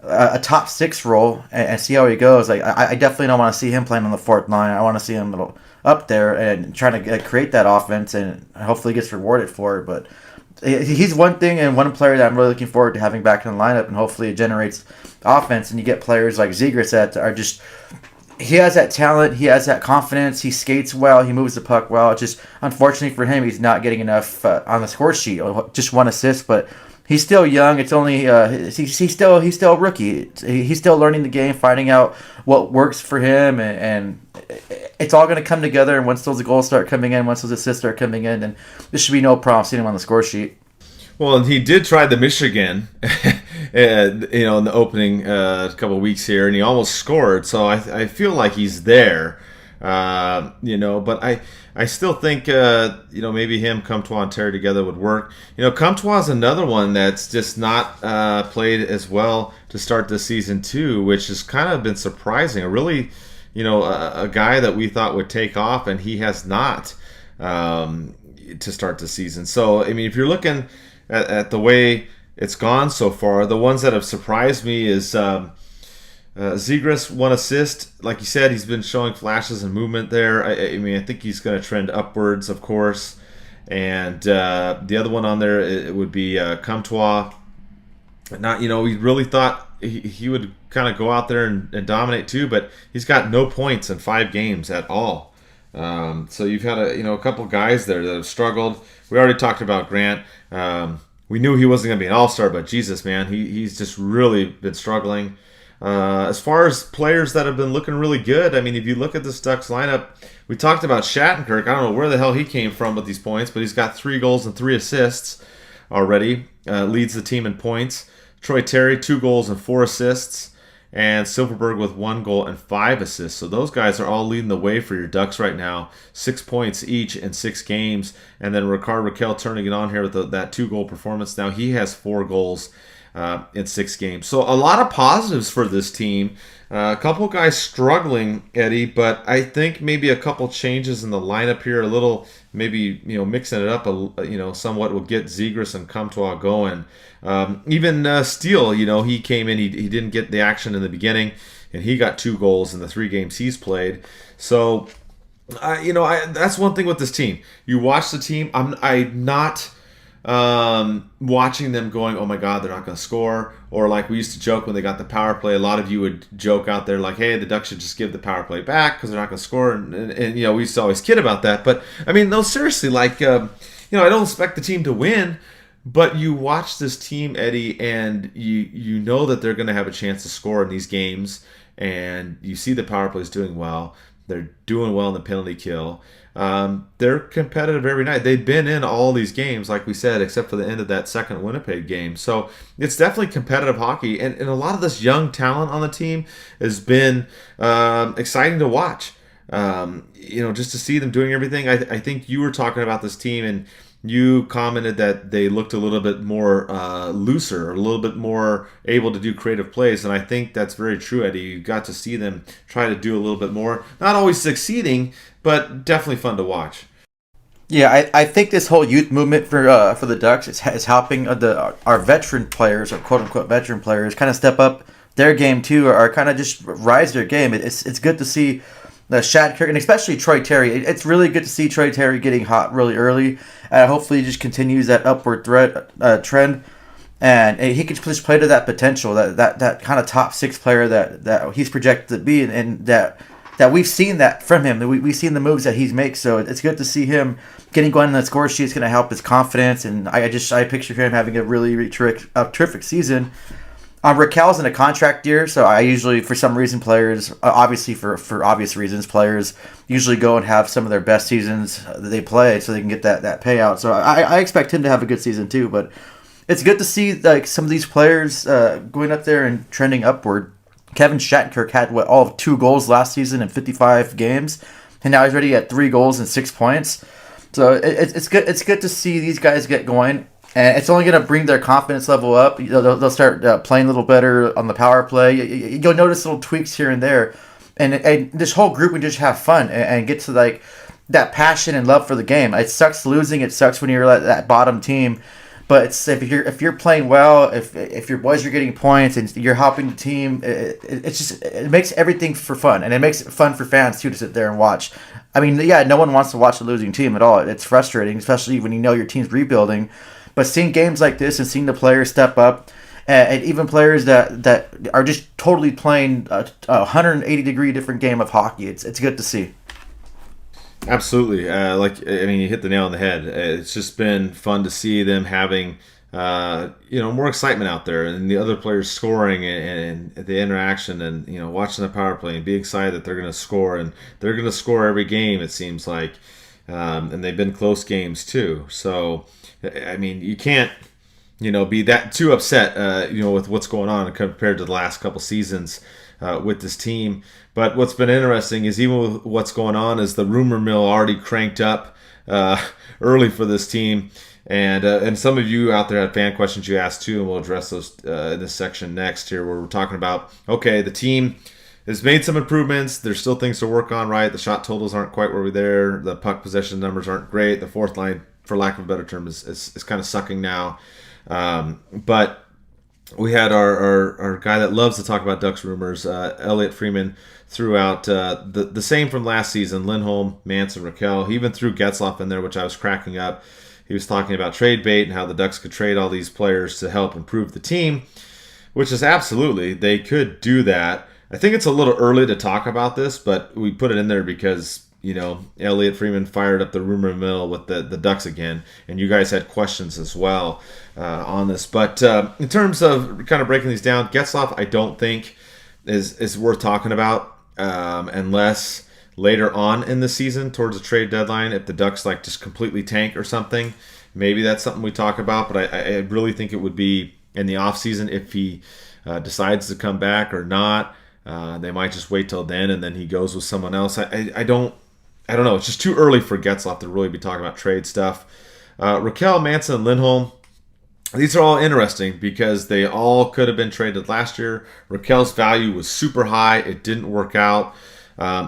a top 6 role and see how he goes. Like I definitely don't want to see him playing on the 4th line. I want to see him up there and trying to create that offense, and hopefully gets rewarded for it. But he's one thing and one player that I'm really looking forward to having back in the lineup, and hopefully it generates offense. And you get players like Zegras that are just, he has that talent, he has that confidence, he skates well, he moves the puck well. It's just unfortunately for him, he's not getting enough on the score sheet. Just 1 assist, but he's still young. It's only he's still a rookie. He's still learning the game, finding out what works for him, and it's all going to come together. And once those goals start coming in, once those assists start coming in, then there should be no problem seeing him on the score sheet. Well, and he did try the Michigan, in the opening couple of weeks here, and he almost scored. So I feel like he's there, but I still think, maybe him, Comtois, and Terry together would work. Comtois is another one that's just not played as well to start this season too, which has kind of been surprising. A really, a guy that we thought would take off, and he has not to start the season. So, I mean, if you're looking at the way it's gone so far, the ones that have surprised me is Zegras, 1 assist. Like you said, he's been showing flashes and movement there. I think he's going to trend upwards, of course. And the other one on there, it would be Comtois. We really thought he would kind of go out there and dominate too, but he's got no points in 5 games at all. So you've had a couple guys there that have struggled. We already talked about Grant. We knew he wasn't going to be an all-star, but Jesus, man, he's just really been struggling. As far as players that have been looking really good, I mean, if you look at this Ducks lineup, we talked about Shattenkirk. I don't know where the hell he came from with these points, but he's got 3 goals and 3 assists already. Leads the team in points. Troy Terry, 2 goals and 4 assists. And Silverberg with 1 goal and 5 assists. So those guys are all leading the way for your Ducks right now. 6 points each in 6 games. And then Ricard Raquel turning it on here with that 2-goal performance. Now he has 4 goals in 6 games. So a lot of positives for this team. A couple guys struggling, Eddie, but I think maybe a couple changes in the lineup here, a little maybe mixing it up, somewhat will get Zegras and Comtois going. Even Steele, he came in, he didn't get the action in the beginning, and he got 2 goals in the 3 games he's played. So, that's one thing with this team. You watch the team. I'm not watching them going, oh my God, they're not going to score. Or like we used to joke when they got the power play, a lot of you would joke out there like, hey, the Ducks should just give the power play back because they're not going to score. And we used to always kid about that. But, I mean, no, seriously, like, I don't expect the team to win. But you watch this team, Eddie, and you know that they're going to have a chance to score in these games. And you see the power plays doing well. They're doing well in the penalty kill. They're competitive every night. They've been in all these games, like we said, except for the end of that second Winnipeg game. So it's definitely competitive hockey. And a lot of this young talent on the team has been exciting to watch. Just to see them doing everything. I think you were talking about this team, and you commented that they looked a little bit more looser, a little bit more able to do creative plays, and I think that's very true, Eddie. You got to see them try to do a little bit more. Not always succeeding, but definitely fun to watch. Yeah, I think this whole youth movement for the Ducks is helping our veteran players, or quote-unquote veteran players, kind of step up their game too, or kind of just rise their game. It's good to see Shattenkirk, and especially Troy Terry. It's really good to see Troy Terry getting hot really early. Hopefully he just continues that upward trend, and he can just play to that potential, that kind of top 6 player that he's projected to be, and that we've seen that from him. We've seen the moves that he's makes, so it's good to see him getting going on the score sheet. It's going to help his confidence, and I picture him having a really terrific season. Raquel's in a contract year, so I usually, for some reason, players, obviously for obvious reasons, players usually go and have some of their best seasons that they play so they can get that payout. So I expect him to have a good season too, but it's good to see like some of these players going up there and trending upward. Kevin Shattenkirk had all of 2 goals last season in 55 games, and now he's already at 3 goals and 6 points. So it's good. It's good to see these guys get going. And it's only going to bring their confidence level up. They'll start playing a little better on the power play. You'll notice little tweaks here and there. And this whole group can just have fun and get to like that passion and love for the game. It sucks losing. It sucks when you're that bottom team. But if you're playing well, if your boys are getting points and you're helping the team, it makes everything for fun, and it makes it fun for fans too to sit there and watch. I mean, yeah, no one wants to watch a losing team at all. It's frustrating, especially when you know your team's rebuilding. But seeing games like this and seeing the players step up, and even players that are just totally playing a 180-degree different game of hockey, it's good to see. Absolutely. You hit the nail on the head. It's just been fun to see them having, more excitement out there, and the other players scoring, and the interaction, and watching the power play and being excited that they're going to score, and they're going to score every game. It seems like, and they've been close games too. So, I mean, you can't, be that too upset, with what's going on compared to the last couple seasons with this team. But what's been interesting is even with what's going on is the rumor mill already cranked up early for this team. And some of you out there had fan questions you asked too, and we'll address those in this section next here, where we're talking about, okay, the team has made some improvements. There's still things to work on, right? The shot totals aren't quite where we're there. The puck possession numbers aren't great. The fourth line, for lack of a better term, is kind of sucking now. But we had our guy that loves to talk about Ducks rumors, Elliot Freeman, threw out the same from last season: Lindholm, Manson, Raquel. He even threw Getzlaf in there, which I was cracking up. He was talking about trade bait and how the Ducks could trade all these players to help improve the team, which is absolutely, they could do that. I think it's a little early to talk about this, but we put it in there because, Elliot Freeman fired up the rumor mill with the Ducks again, and you guys had questions as well on this. But in terms of kind of breaking these down, Getzlaf I don't think is worth talking about unless later on in the season towards the trade deadline, if the Ducks just completely tank or something, maybe that's something we talk about. But I really think it would be in the offseason if he decides to come back or not. They might just wait till then, and then he goes with someone else. I don't know. It's just too early for Getzlaf to really be talking about trade stuff. Raquel, Manson, and Lindholm, these are all interesting because they all could have been traded last year. Raquel's value was super high. It didn't work out.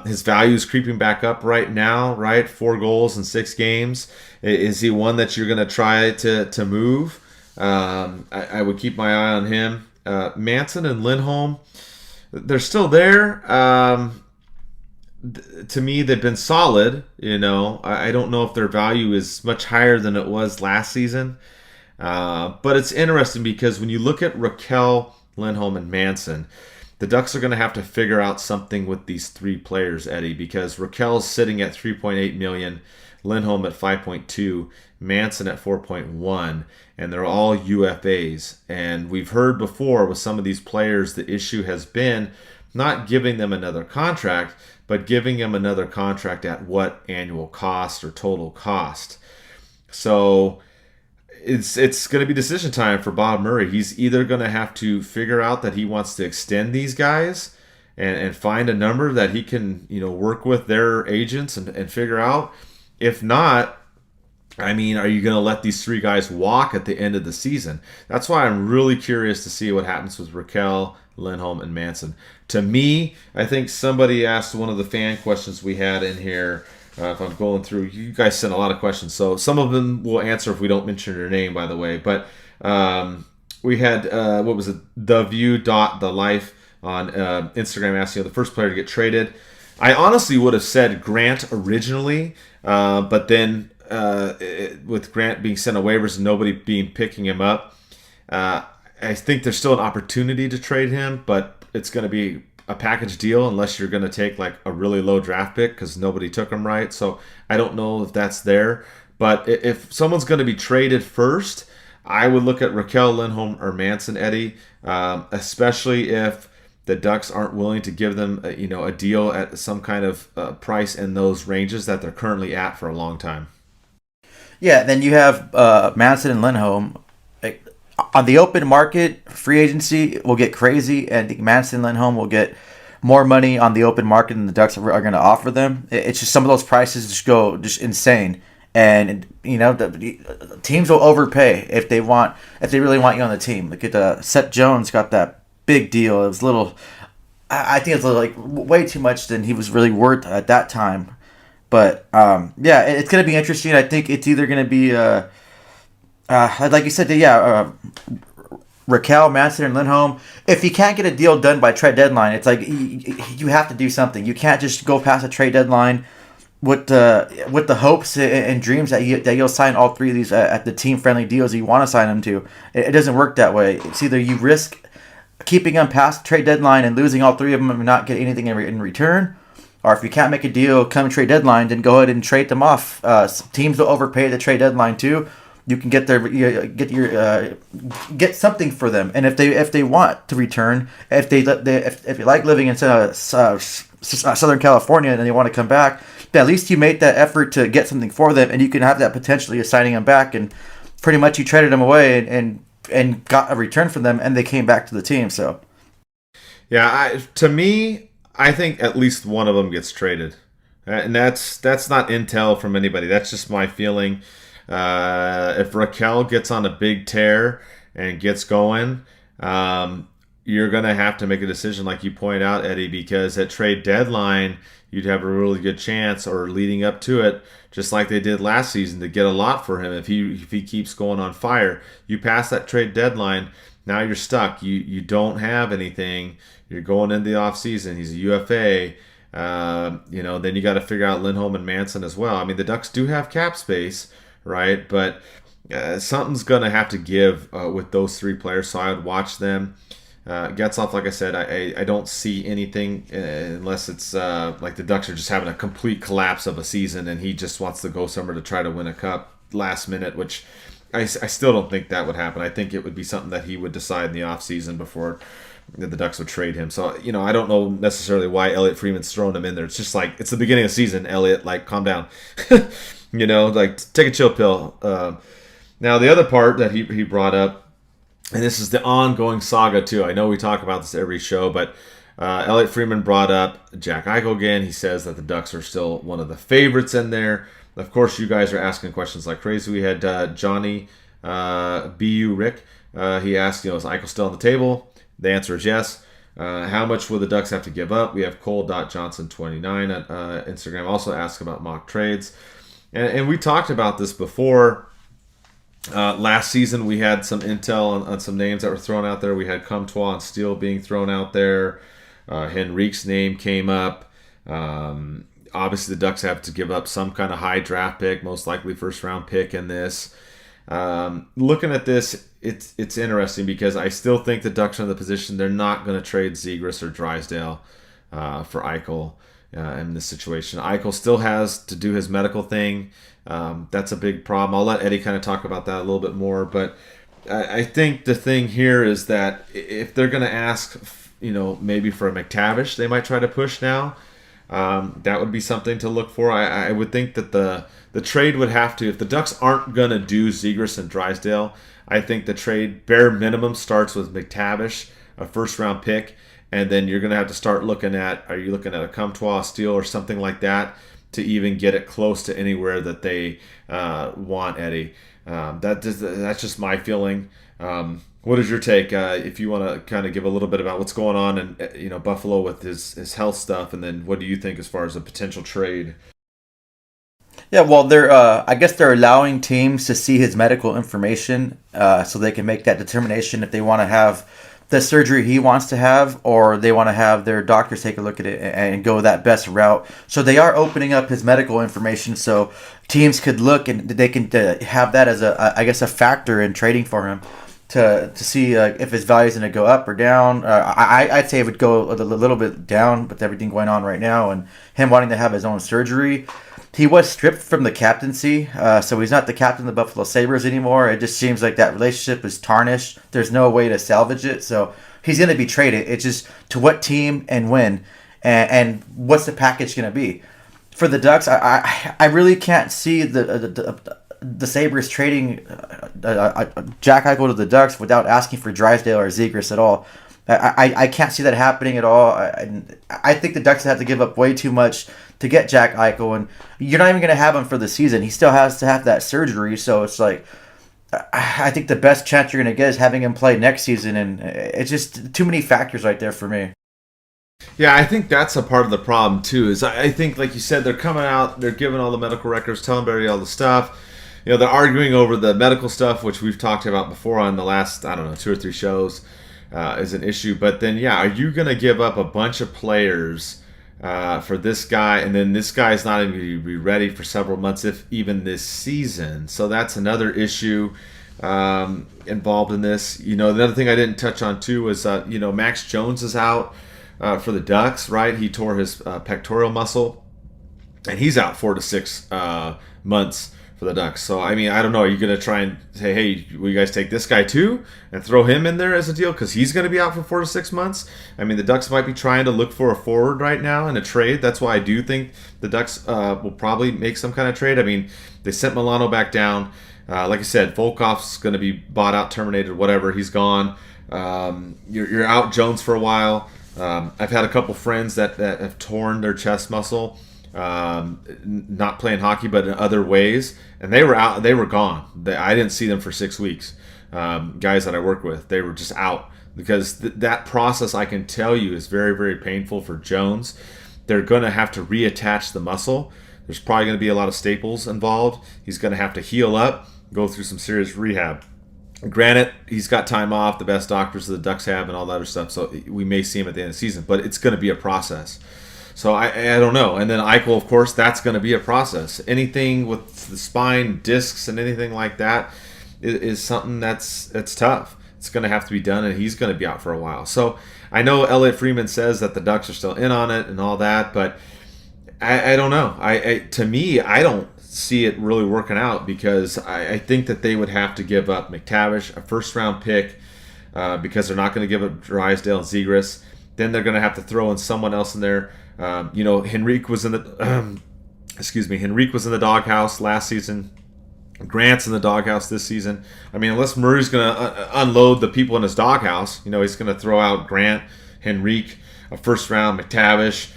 His value is creeping back up right now, right? 4 goals in 6 games. Is he one that you're going to try to move? I would keep my eye on him. Manson and Lindholm, they're still there. To me, they've been solid. I don't know if their value is much higher than it was last season. But it's interesting because when you look at Raquel, Lindholm, and Manson, the Ducks are going to have to figure out something with these 3 players, Eddie, because Raquel's sitting at $3.8 million, Lindholm at $5.2, Manson at $4.1, and they're all UFAs. And we've heard before with some of these players, the issue has been not giving them another contract, but giving them another contract at what annual cost or total cost. So it's going to be decision time for Bob Murray. He's either going to have to figure out that he wants to extend these guys and find a number that he can work with their agents and figure out. If not, I mean, are you going to let these 3 guys walk at the end of the season? That's why I'm really curious to see what happens with Raquel, Lindholm, and Manson. To me, I think somebody asked one of the fan questions we had in here. If I'm going through, you guys sent a lot of questions, so some of them we'll answer if we don't mention your name, by the way. But we had, theview.thelife on Instagram asking the first player to get traded. I honestly would have said Grant originally, but then with Grant being sent on waivers and nobody picking him up, I think there's still an opportunity to trade him, but it's going to be a package deal unless you're going to take a really low draft pick because nobody took him right. So I don't know if that's there. But if someone's going to be traded first, I would look at Raquel, Lindholm, or Manson, Eddie, especially if the Ducks aren't willing to give them a deal at some kind of price in those ranges that they're currently at for a long time. Yeah, then you have Manson and Lindholm. On the open market, free agency will get crazy, and Manson and Lindholm will get more money on the open market than the Ducks are going to offer them. It's just some of those prices just go insane, and the teams will overpay if they really want you on the team. Look at Seth Jones got that big deal. It was I think it's way too much than he was really worth at that time. But yeah, it's going to be interesting. I think it's either going to be Like you said, Raquel, Manson, and Lindholm. If you can't get a deal done by trade deadline, it's like you have to do something. You can't just go past the trade deadline with the hopes and dreams that you'll sign all three of these at the team friendly deals you want to sign them to. It doesn't work that way. It's either you risk keeping them past the trade deadline and losing all three of them and not get anything in return, or if you can't make a deal come trade deadline, then go ahead and trade them off. Teams will overpay the trade deadline too. You can get get something for them, and if they want to return, if they like living in Southern California and they want to come back, then at least you made that effort to get something for them, and you can have that potentially of signing them back, and pretty much you traded them away and got a return from them, and they came back to the team. So, yeah, to me, I think at least one of them gets traded, and that's not intel from anybody. That's just my feeling. If Raquel gets on a big tear and gets going, you're going to have to make a decision, like you point out, Eddie, because at trade deadline, you'd have a really good chance, or leading up to it, just like they did last season, to get a lot for him if he keeps going on fire. You pass that trade deadline, now you're stuck. You don't have anything. You're going into the offseason. He's a UFA. Then you got to figure out Lindholm and Manson as well. I mean, the Ducks do have cap space, right? But something's going to have to give with those three players, so I would watch them. Getzlaf, like I said, I don't see anything unless it's like the Ducks are just having a complete collapse of a season and he just wants to go somewhere to try to win a cup last minute, which I still don't think that would happen. I think it would be something that he would decide in the offseason before the Ducks would trade him. So, I don't know necessarily why Elliot Freeman's throwing him in there. It's just like, it's the beginning of the season, Elliot, like, calm down. Like, take a chill pill. Now, the other part that he brought up, and this is the ongoing saga, too. I know we talk about this every show, but Elliot Freeman brought up Jack Eichel again. He says that the Ducks are still one of the favorites in there. Of course, you guys are asking questions like crazy. We had Johnny B.U. Rick. He asked, is Eichel still on the table? The answer is yes. How much will the Ducks have to give up? We have Cole.Johnson29 at Instagram. Also asked about mock trades. And we talked about this before. Last season, we had some intel on some names that were thrown out there. We had Comtois and Steele being thrown out there. Henrique's name came up. Obviously, the Ducks have to give up some kind of high draft pick, most likely first-round pick in this. Looking at this, it's interesting because I still think the Ducks are in the position they're not going to trade Zegras or Drysdale for Eichel in this situation. Eichel still has to do his medical thing. That's a big problem. I'll let Eddie kind of talk about that a little bit more, but I think the thing here is that if they're going to ask, maybe for a McTavish, they might try to push now. That would be something to look for. I would think that the trade would have to, if the Ducks aren't going to do Zegras and Drysdale, I think the trade bare minimum starts with McTavish, a first-round pick, and then you're going to have to start looking at, are you looking at a Comtois, Steele, or something like that to even get it close to anywhere that they want, Eddie. That's just my feeling. What is your take? If you want to kind of give a little bit about what's going on in Buffalo with his health stuff, and then what do you think as far as a potential trade? Yeah, well, I guess they're allowing teams to see his medical information so they can make that determination if they want to have the surgery he wants to have, or they want to have their doctors take a look at it and go that best route. So they are opening up his medical information so teams could look and they can have that as a factor in trading for him to see if his value is going to go up or down. I'd say it would go a little bit down with everything going on right now and him wanting to have his own surgery. He was stripped from the captaincy, so he's not the captain of the Buffalo Sabres anymore. It just seems like that relationship is tarnished. There's no way to salvage it, so he's going to be traded. It's just to what team and when, and what's the package going to be. For the Ducks, I really can't see the Sabres trading Jack Eichel to the Ducks without asking for Drysdale or Zegras at all. I can't see that happening at all. I think the Ducks have to give up way too much to get Jack Eichel, and you're not even going to have him for the season. He still has to have that surgery, so it's like I think the best chance you're going to get is having him play next season, and it's just too many factors right there for me. Yeah, I think that's a part of the problem too. Is I think, like you said, they're coming out, they're giving all the medical records, telling everybody all the stuff. they're arguing over the medical stuff, which we've talked about before on the last, I don't know, 2 or 3 shows, is an issue. But then, are you going to give up a bunch of players for this guy, and then this guy's not even going to be ready for several months, if even this season? So that's another issue involved in this. Another thing I didn't touch on too was, Max Jones is out for the Ducks, right? He tore his pectoral muscle, and he's out 4 to 6 months for the Ducks. So, I don't know. Are you going to try and say, hey, will you guys take this guy too and throw him in there as a deal because he's going to be out for 4 to 6 months? The Ducks might be trying to look for a forward right now in a trade. That's why I do think the Ducks will probably make some kind of trade. They sent Milano back down. Like I said, Volkov's going to be bought out, terminated, whatever. He's gone. You're out Jones for a while. I've had a couple friends that have torn their chest muscle. Not playing hockey, but in other ways, and they were out. They were gone. I didn't see them for 6 weeks. Guys that I work with, they were just out because that process, I can tell you, is very, very painful for Jones. They're going to have to reattach the muscle. There's probably going to be a lot of staples involved. He's going to have to heal up, go through some serious rehab. Granted, he's got time off, the best doctors the Ducks have, and all that other stuff. So we may see him at the end of the season, but it's going to be a process. So I don't know. And then Eichel, of course, that's going to be a process. Anything with the spine, discs, and anything like that is something that's tough. It's going to have to be done, and he's going to be out for a while. So I know Elliot Freeman says that the Ducks are still in on it and all that, but I don't know. To me, I don't see it really working out because I think that they would have to give up McTavish, a first-round pick, because they're not going to give up Drysdale and Zegras. Then they're going to have to throw in someone else in there. Henrique was in the Henrique was in the doghouse last season. Grant's in the doghouse this season. Unless Murray's going to unload the people in his doghouse, he's going to throw out Grant, Henrique, a first round McTavish.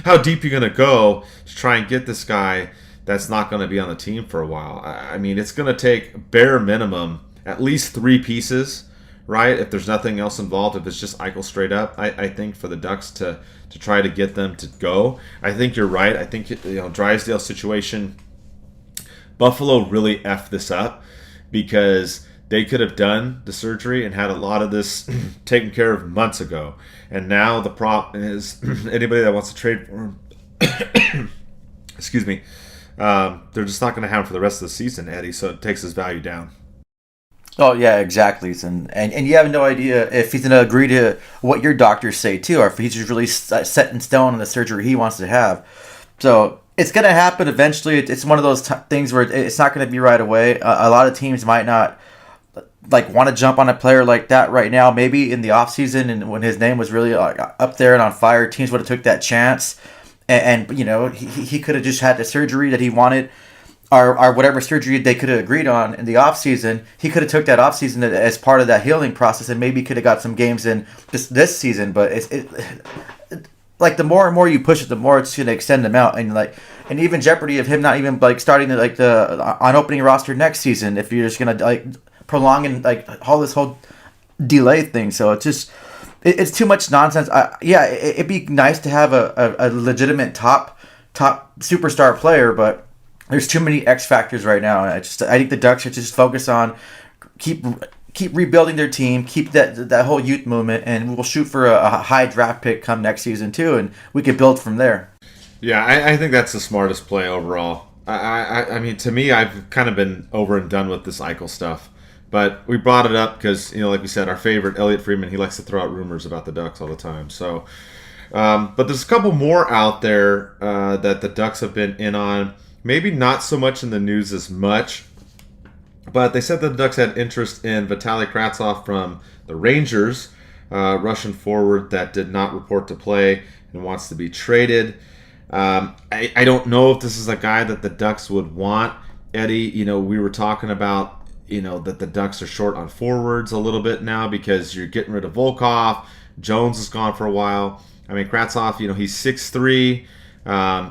How deep are you going to go to try and get this guy that's not going to be on the team for a while? It's going to take bare minimum at least 3 pieces, right? If there's nothing else involved, if it's just Eichel straight up, I think for the Ducks to try to get them to go. I think you're right. I think Drysdale situation, Buffalo really effed this up because they could have done the surgery and had a lot of this taken care of months ago. And now the problem is anybody that wants to trade for him, excuse me, they're just not going to have him for the rest of the season, Eddie. So it takes his value down. Oh, yeah, exactly. And you have no idea if he's going to agree to what your doctors say, too, or if he's just really set in stone on the surgery he wants to have. So it's going to happen eventually. It's one of those things where it's not going to be right away. A lot of teams might not want to jump on a player like that right now. Maybe in the offseason and when his name was really up there and on fire, teams would have took that chance. And he could have just had the surgery that he wanted. Or whatever surgery they could have agreed on in the offseason, he could have took that offseason as part of that healing process and maybe could have got some games in just this season. But the more and more you push it, the more it's going to extend them out. And even jeopardy of him not even starting the on opening roster next season if you're just going to prolong and all this whole delay thing. So it's too much nonsense. It'd be nice to have a legitimate top superstar player, but there's too many X factors right now. I think the Ducks should just focus on keep rebuilding their team, keep that whole youth movement, and we'll shoot for a high draft pick come next season too, and we could build from there. Yeah, I think that's the smartest play overall. To me, I've kind of been over and done with this Eichel stuff, but we brought it up because like we said, our favorite Elliot Freeman, he likes to throw out rumors about the Ducks all the time. So, but there's a couple more out there that the Ducks have been in on. Maybe not so much in the news as much, but they said the Ducks had interest in Vitaly Kravtsov from the Rangers, Russian forward that did not report to play and wants to be traded. I don't know if this is a guy that the Ducks would want. Eddie, we were talking about, that the Ducks are short on forwards a little bit now because you're getting rid of Volkov. Jones is gone for a while. Kravtsov, he's 6'3".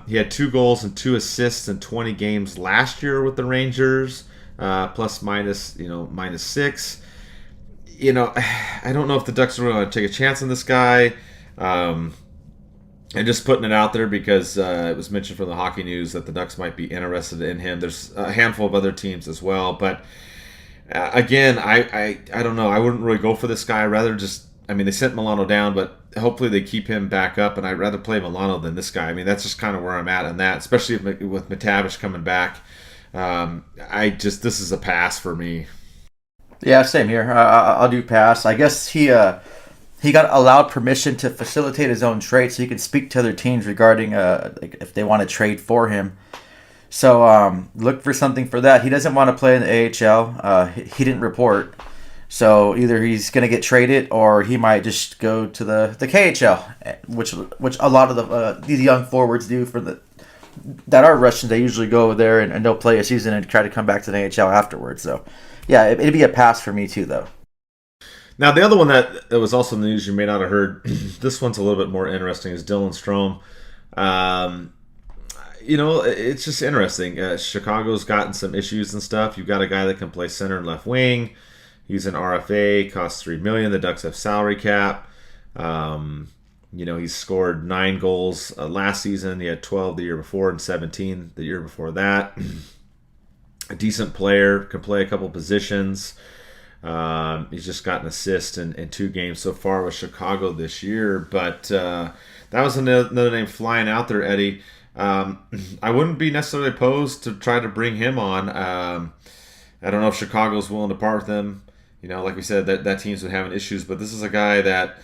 He had 2 goals and 2 assists in 20 games last year with the Rangers, plus minus -6. I don't know if the Ducks are going to take a chance on this guy. And just putting it out there because it was mentioned from the Hockey News that the Ducks might be interested in him. There's a handful of other teams as well. But again, I don't know. I wouldn't really go for this guy. I'd rather just, I mean, they sent Milano down, but hopefully they keep him back up. And I'd rather play Milano than this guy. I mean, that's just kind of where I'm at on that, especially with McTavish coming back. This is a pass for me. Yeah, same here. I'll do pass. I guess he got allowed permission to facilitate his own trade, so he can speak to other teams regarding like if they want to trade for him. So look for something for that. He doesn't want to play in the AHL. He didn't report, so either he's going to get traded or he might just go to the KHL, which a lot of these young forwards do that are Russians. They usually go over there and they'll play a season and try to come back to the AHL afterwards. So yeah, it'd be a pass for me too, though. Now, the other one that was also in the news you may not have heard, this one's a little bit more interesting, is Dylan Strohm. It's just interesting. Chicago's gotten some issues and stuff. You've got a guy that can play center and left wing. He's an RFA, costs $3 million. The Ducks have salary cap. He's scored 9 goals last season. He had 12 the year before and 17 the year before that. A decent player, can play a couple positions. He's just got an assist in 2 games so far with Chicago this year. But that was another name flying out there, Eddie. I wouldn't be necessarily opposed to try to bring him on. I don't know if Chicago's willing to part with him. Like we said, that team's been having issues. But this is a guy that,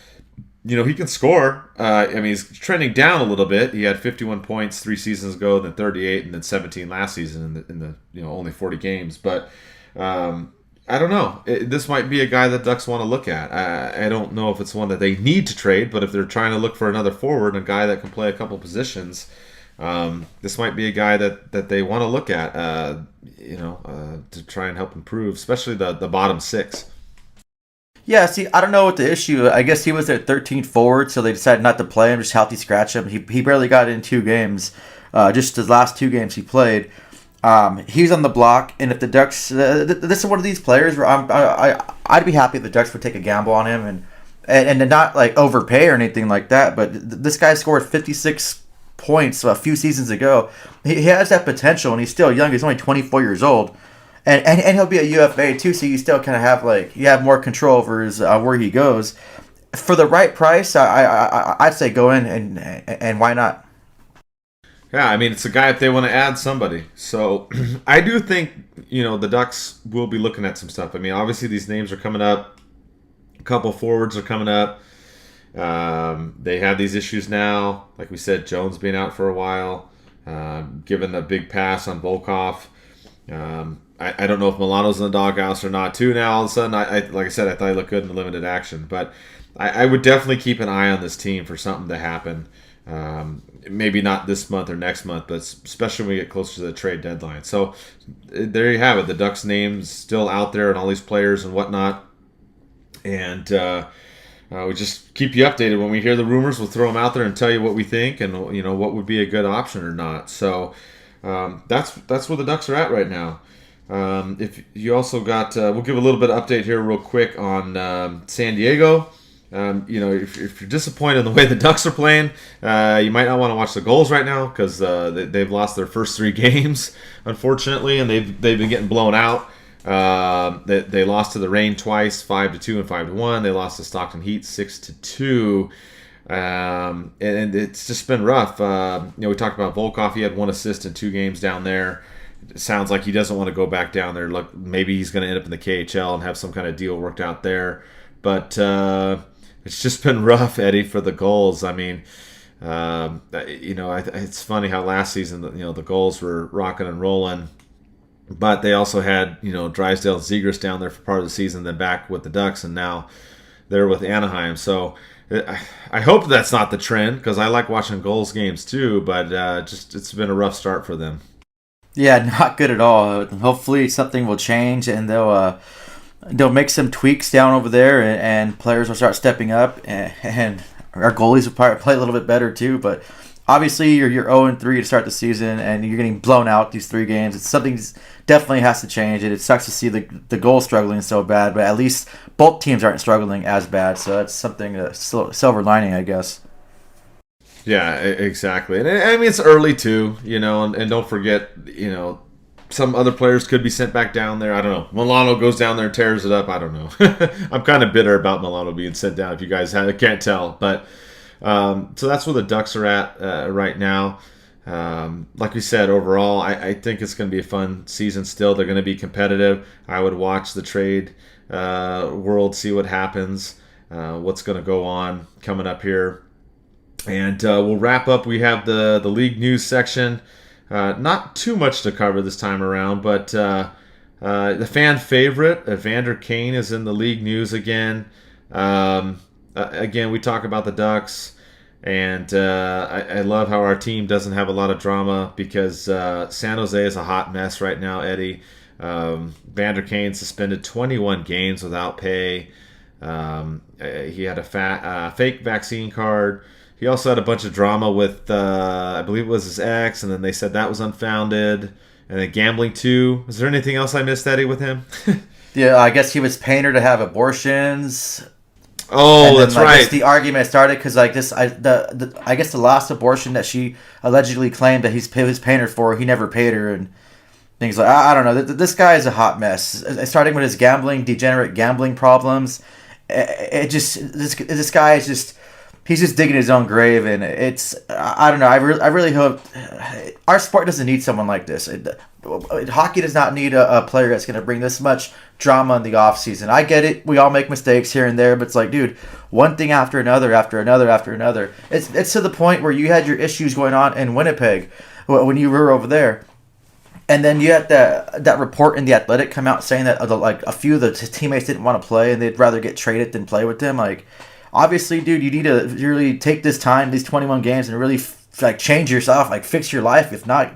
he can score. He's trending down a little bit. He had 51 points 3 seasons ago, then 38, and then 17 last season in the only 40 games. But I don't know. This might be a guy that Ducks want to look at. I don't know if it's one that they need to trade, but if they're trying to look for another forward, a guy that can play a couple positions, this might be a guy that they want to look at, to try and help improve, especially the bottom 6. Yeah, see, I don't know what the issue. I guess he was their 13th forward, so they decided not to play him, just healthy scratch him. He barely got in 2 games, just his last 2 games he played. He's on the block, and if the Ducks, this is one of these players where I'd be happy if the Ducks would take a gamble on him and not like overpay or anything like that. But this guy scored 56 points a few seasons ago. He has that potential, and he's still young. He's only 24 years old, and he'll be a UFA too. So you still kind of have more control over his where he goes. For the right price, I'd say go in and why not? Yeah, it's a guy if they want to add somebody. So I do think, the Ducks will be looking at some stuff. Obviously these names are coming up. A couple forwards are coming up. They have these issues now. Like we said, Jones being out for a while. Given the big pass on Volkov. I don't know if Milano's in the doghouse or not too now. All of a sudden, like I said, I thought he looked good in the limited action. But I would definitely keep an eye on this team for something to happen. Maybe not this month or next month, but especially when we get closer to the trade deadline. So there you have it. The Ducks' name's still out there and all these players and whatnot. And we just keep you updated. When we hear the rumors, we'll throw them out there and tell you what we think and what would be a good option or not. So that's where the Ducks are at right now. If you also got, we'll give a little bit of update here real quick on San Diego. If you're disappointed in the way the Ducks are playing, you might not want to watch the goals right now because they've lost their first 3 games, unfortunately, and they've been getting blown out. They lost to the Reign twice, 5-2 and 5-1. They lost to Stockton Heat 6-2, and it's just been rough. We talked about Volkov. He had 1 assist in 2 games down there. It sounds like he doesn't want to go back down there. Look, maybe he's going to end up in the KHL and have some kind of deal worked out there, but. It's just been rough, Eddie, for the goals. It's funny how last season, the goals were rocking and rolling, but they also had, Drysdale and Zegras down there for part of the season, then back with the Ducks, and now they're with Anaheim. So I hope that's not the trend because I like watching goals games too, but it's been a rough start for them. Yeah, not good at all. Hopefully something will change and they'll make some tweaks down over there, and players will start stepping up, and our goalies will probably play a little bit better too. But obviously, you're 0-3 to start the season, and you're getting blown out these 3 games. It's something definitely has to change, and it sucks to see the goal struggling so bad. But at least both teams aren't struggling as bad, so that's something silver lining, I guess. Yeah, exactly. And I mean, it's early too, and don't forget, some other players could be sent back down there. I don't know. Milano goes down there and tears it up. I don't know. I'm kind of bitter about Milano being sent down, if you guys can't tell. But so that's where the Ducks are at right now. Like we said, overall, I think it's going to be a fun season still. They're going to be competitive. I would watch the trade world, see what happens, what's going to go on coming up here. And we'll wrap up. We have the league news section. Not too much to cover this time around, but the fan favorite, Evander Kane, is in the league news again. Again, we talk about the Ducks, and I love how our team doesn't have a lot of drama because San Jose is a hot mess right now, Eddie. Evander Kane suspended 21 games without pay. He had a fake vaccine card. He also had a bunch of drama with, I believe it was his ex, and then they said that was unfounded. And then gambling too. Is there anything else I missed, Eddie, with him? Yeah, I guess he was paying her to have abortions. Oh, that's right. I guess the argument started because I guess the last abortion that she allegedly claimed that he was paying her for, he never paid her, and things like I don't know. This guy is a hot mess. Starting with his degenerate gambling problems. This guy is just. He's just digging his own grave, and I don't know. I really hope our sport doesn't need someone like this. Hockey does not need a player that's going to bring this much drama in the off season. I get it. We all make mistakes here and there, but it's like, dude, one thing after another, after another, after another. It's to the point where you had your issues going on in Winnipeg when you were over there. And then you had that report in The Athletic come out saying that a few of the teammates didn't want to play and they'd rather get traded than play with them. Like, obviously, dude, you need to really take this time, these 21 games, and really change yourself, fix your life. If not,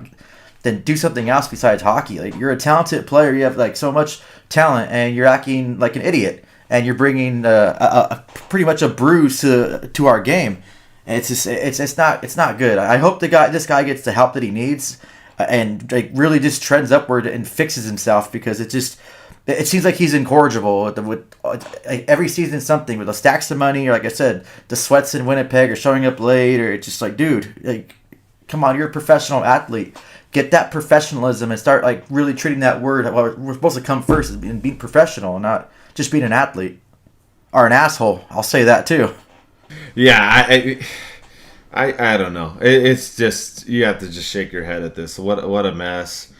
then do something else besides hockey. Like, you're a talented player, you have so much talent, and you're acting like an idiot, and you're bringing pretty much a bruise to our game. And it's not good. I hope this guy gets the help that he needs, and really just trends upward and fixes himself, because it seems like he's incorrigible with every season something with the stacks of money, or like I said, the sweats in Winnipeg, or showing up late, or it's just dude, come on, you're a professional athlete. Get that professionalism and start really treating that word. Well, we're supposed to come first and being professional, not just being an athlete or an asshole. I'll say that too. Yeah, I don't know. It's just, you have to just shake your head at this. What a mess.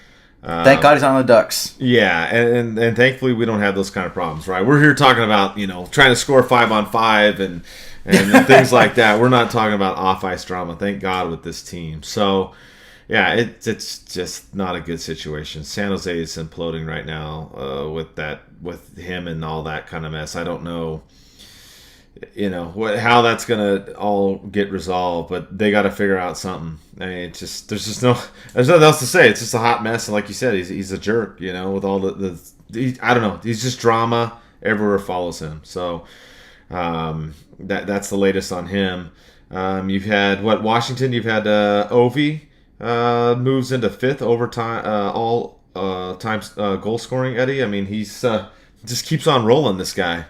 Thank God he's on the Ducks. Yeah, and thankfully we don't have those kind of problems, right? We're here talking about trying to score 5-on-5 and things like that. We're not talking about off ice drama. Thank God with this team. So yeah, it's just not a good situation. San Jose is imploding right now with him and all that kind of mess. I don't know. How that's gonna all get resolved, but they got to figure out something. I mean, there's nothing else to say. It's just a hot mess, and like you said, he's a jerk. With all I don't know. He's just drama everywhere follows him. So that's the latest on him. You've had Washington. You've had Ovi moves into 5th overtime all times goal scoring. Eddie, I mean, he's just keeps on rolling. This guy.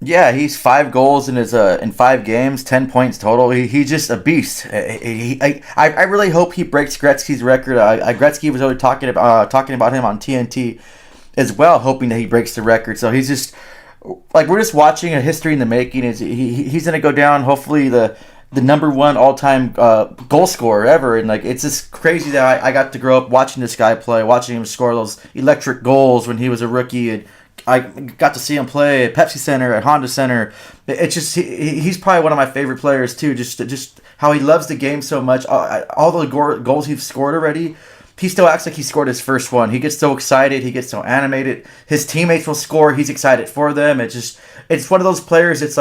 Yeah, he's 5 goals in 5 games, 10 points total. He's just a beast. I really hope he breaks Gretzky's record. Gretzky was always talking about him on TNT as well, hoping that he breaks the record. So he's just we're just watching a history in the making. He's gonna go down, hopefully the number 1 all-time goal scorer ever. And it's just crazy that I got to grow up watching this guy play, watching him score those electric goals when he was a rookie, and I got to see him play at Pepsi Center, at Honda Center. It's just he's probably one of my favorite players too. Just how he loves the game so much. All the goals he's scored already, he still acts like he scored his first one. He gets so excited. He gets so animated. His teammates will score. He's excited for them. It's one of those players. It's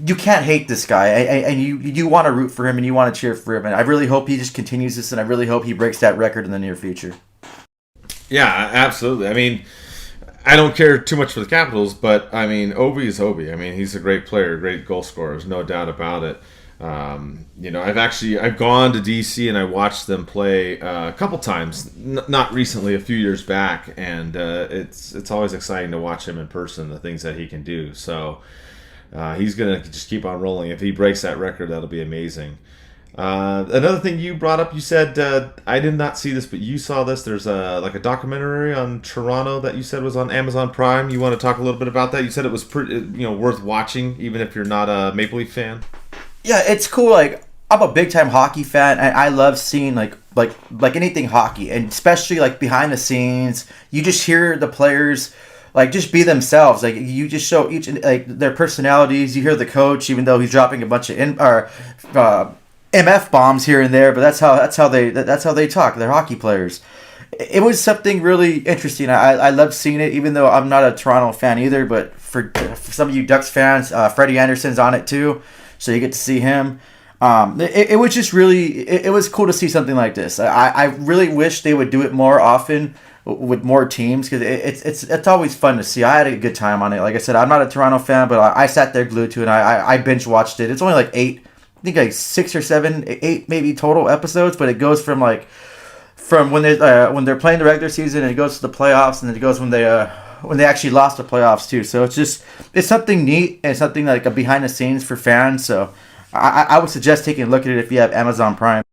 you can't hate this guy, and you want to root for him and you want to cheer for him. And I really hope he just continues this, and I really hope he breaks that record in the near future. Yeah, absolutely. I mean, I don't care too much for the Capitals, but I mean, Ovi is Ovi. I mean, he's a great player, great goal scorer. There's no doubt about it. I've gone to DC and I watched them play a couple times, not recently, a few years back, and it's always exciting to watch him in person, the things that he can do. So he's gonna just keep on rolling. If he breaks that record, that'll be amazing. Another thing you brought up, you said I did not see this, but you saw this. There's a documentary on Toronto that you said was on Amazon Prime. You want to talk a little bit about that? You said it was pretty, worth watching, even if you're not a Maple Leaf fan. Yeah, it's cool. Like, I'm a big time hockey fan, and I love seeing like anything hockey, and especially like behind the scenes. You just hear the players like just be themselves. Like, you just show each like their personalities. You hear the coach, even though he's dropping a bunch of MF bombs here and there, but that's how they talk. They're hockey players. It was something really interesting. I loved seeing it, even though I'm not a Toronto fan either. But for some of you Ducks fans, Freddie Anderson's on it too, so you get to see him. It was just really it was cool to see something like this. I really wish they would do it more often with more teams, because it's always fun to see. I had a good time on it. Like I said, I'm not a Toronto fan, but I sat there glued to it. And I binge watched it. It's only like 8. I think like 6 or 7, 8 maybe total episodes, but it goes from when they're playing the regular season, and it goes to the playoffs, and then it goes when they actually lost the playoffs too. So it's something neat, and something like a behind the scenes for fans. So I would suggest taking a look at it if you have Amazon Prime.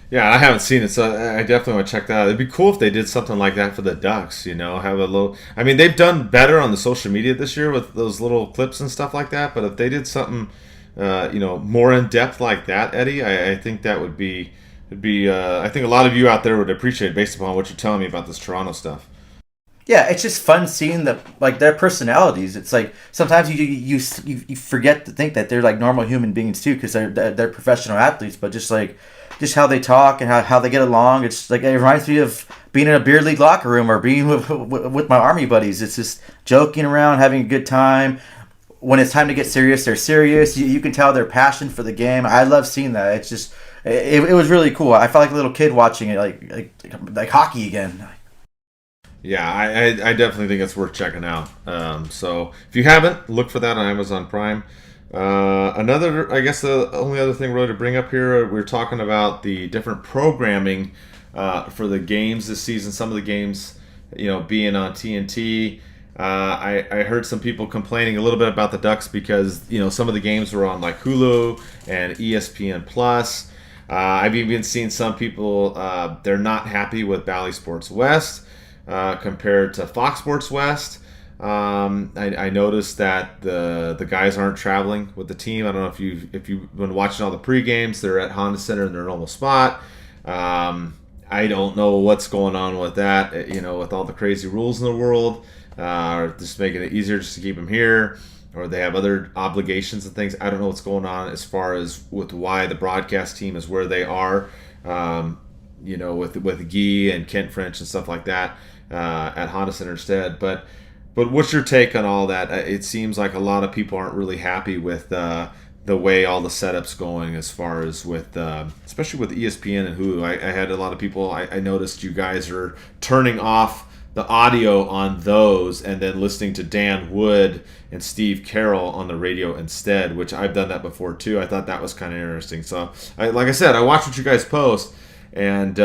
Yeah, I haven't seen it, so I definitely want to check that out. It'd be cool if they did something like that for the Ducks, have a little... I mean, they've done better on the social media this year with those little clips and stuff like that, but if they did something, more in-depth like that, Eddie, I think that would be... I think a lot of you out there would appreciate it based upon what you're telling me about this Toronto stuff. Yeah, it's just fun seeing their personalities. It's like sometimes you forget to think that they're like normal human beings too, because they're professional athletes, but just how they talk and how they get along. It's like, it reminds me of being in a beer league locker room, or being with my Army buddies. It's just joking around, having a good time. When it's time to get serious, they're serious. You can tell their passion for the game. I love seeing that. It's just it was really cool. I felt like a little kid watching it, like hockey again. Yeah, I definitely think it's worth checking out. So if you haven't, look for that on Amazon Prime. I guess the only other thing really to bring up here, we're talking about the different programming for the games this season. Some of the games, being on TNT. I heard some people complaining a little bit about the Ducks because, some of the games were on like Hulu and ESPN Plus. I've even seen some people, they're not happy with Bally Sports West compared to Fox Sports West. I noticed that the guys aren't traveling with the team. I don't know if you've been watching all the pre-games. They're at Honda Center in their normal spot. I don't know what's going on with that. With all the crazy rules in the world, or just making it easier just to keep them here, or they have other obligations and things. I don't know what's going on as far as with why the broadcast team is where they are. With Guy and Kent French and stuff like that at Honda Center instead, but. But what's your take on all that? It seems like a lot of people aren't really happy with the way all the setup's going, as far as with, especially with ESPN and Hulu. I had a lot of people, I noticed you guys are turning off the audio on those and then listening to Dan Wood and Steve Carroll on the radio instead, which I've done that before too. I thought that was kind of interesting. So, like I said, I watch what you guys post, and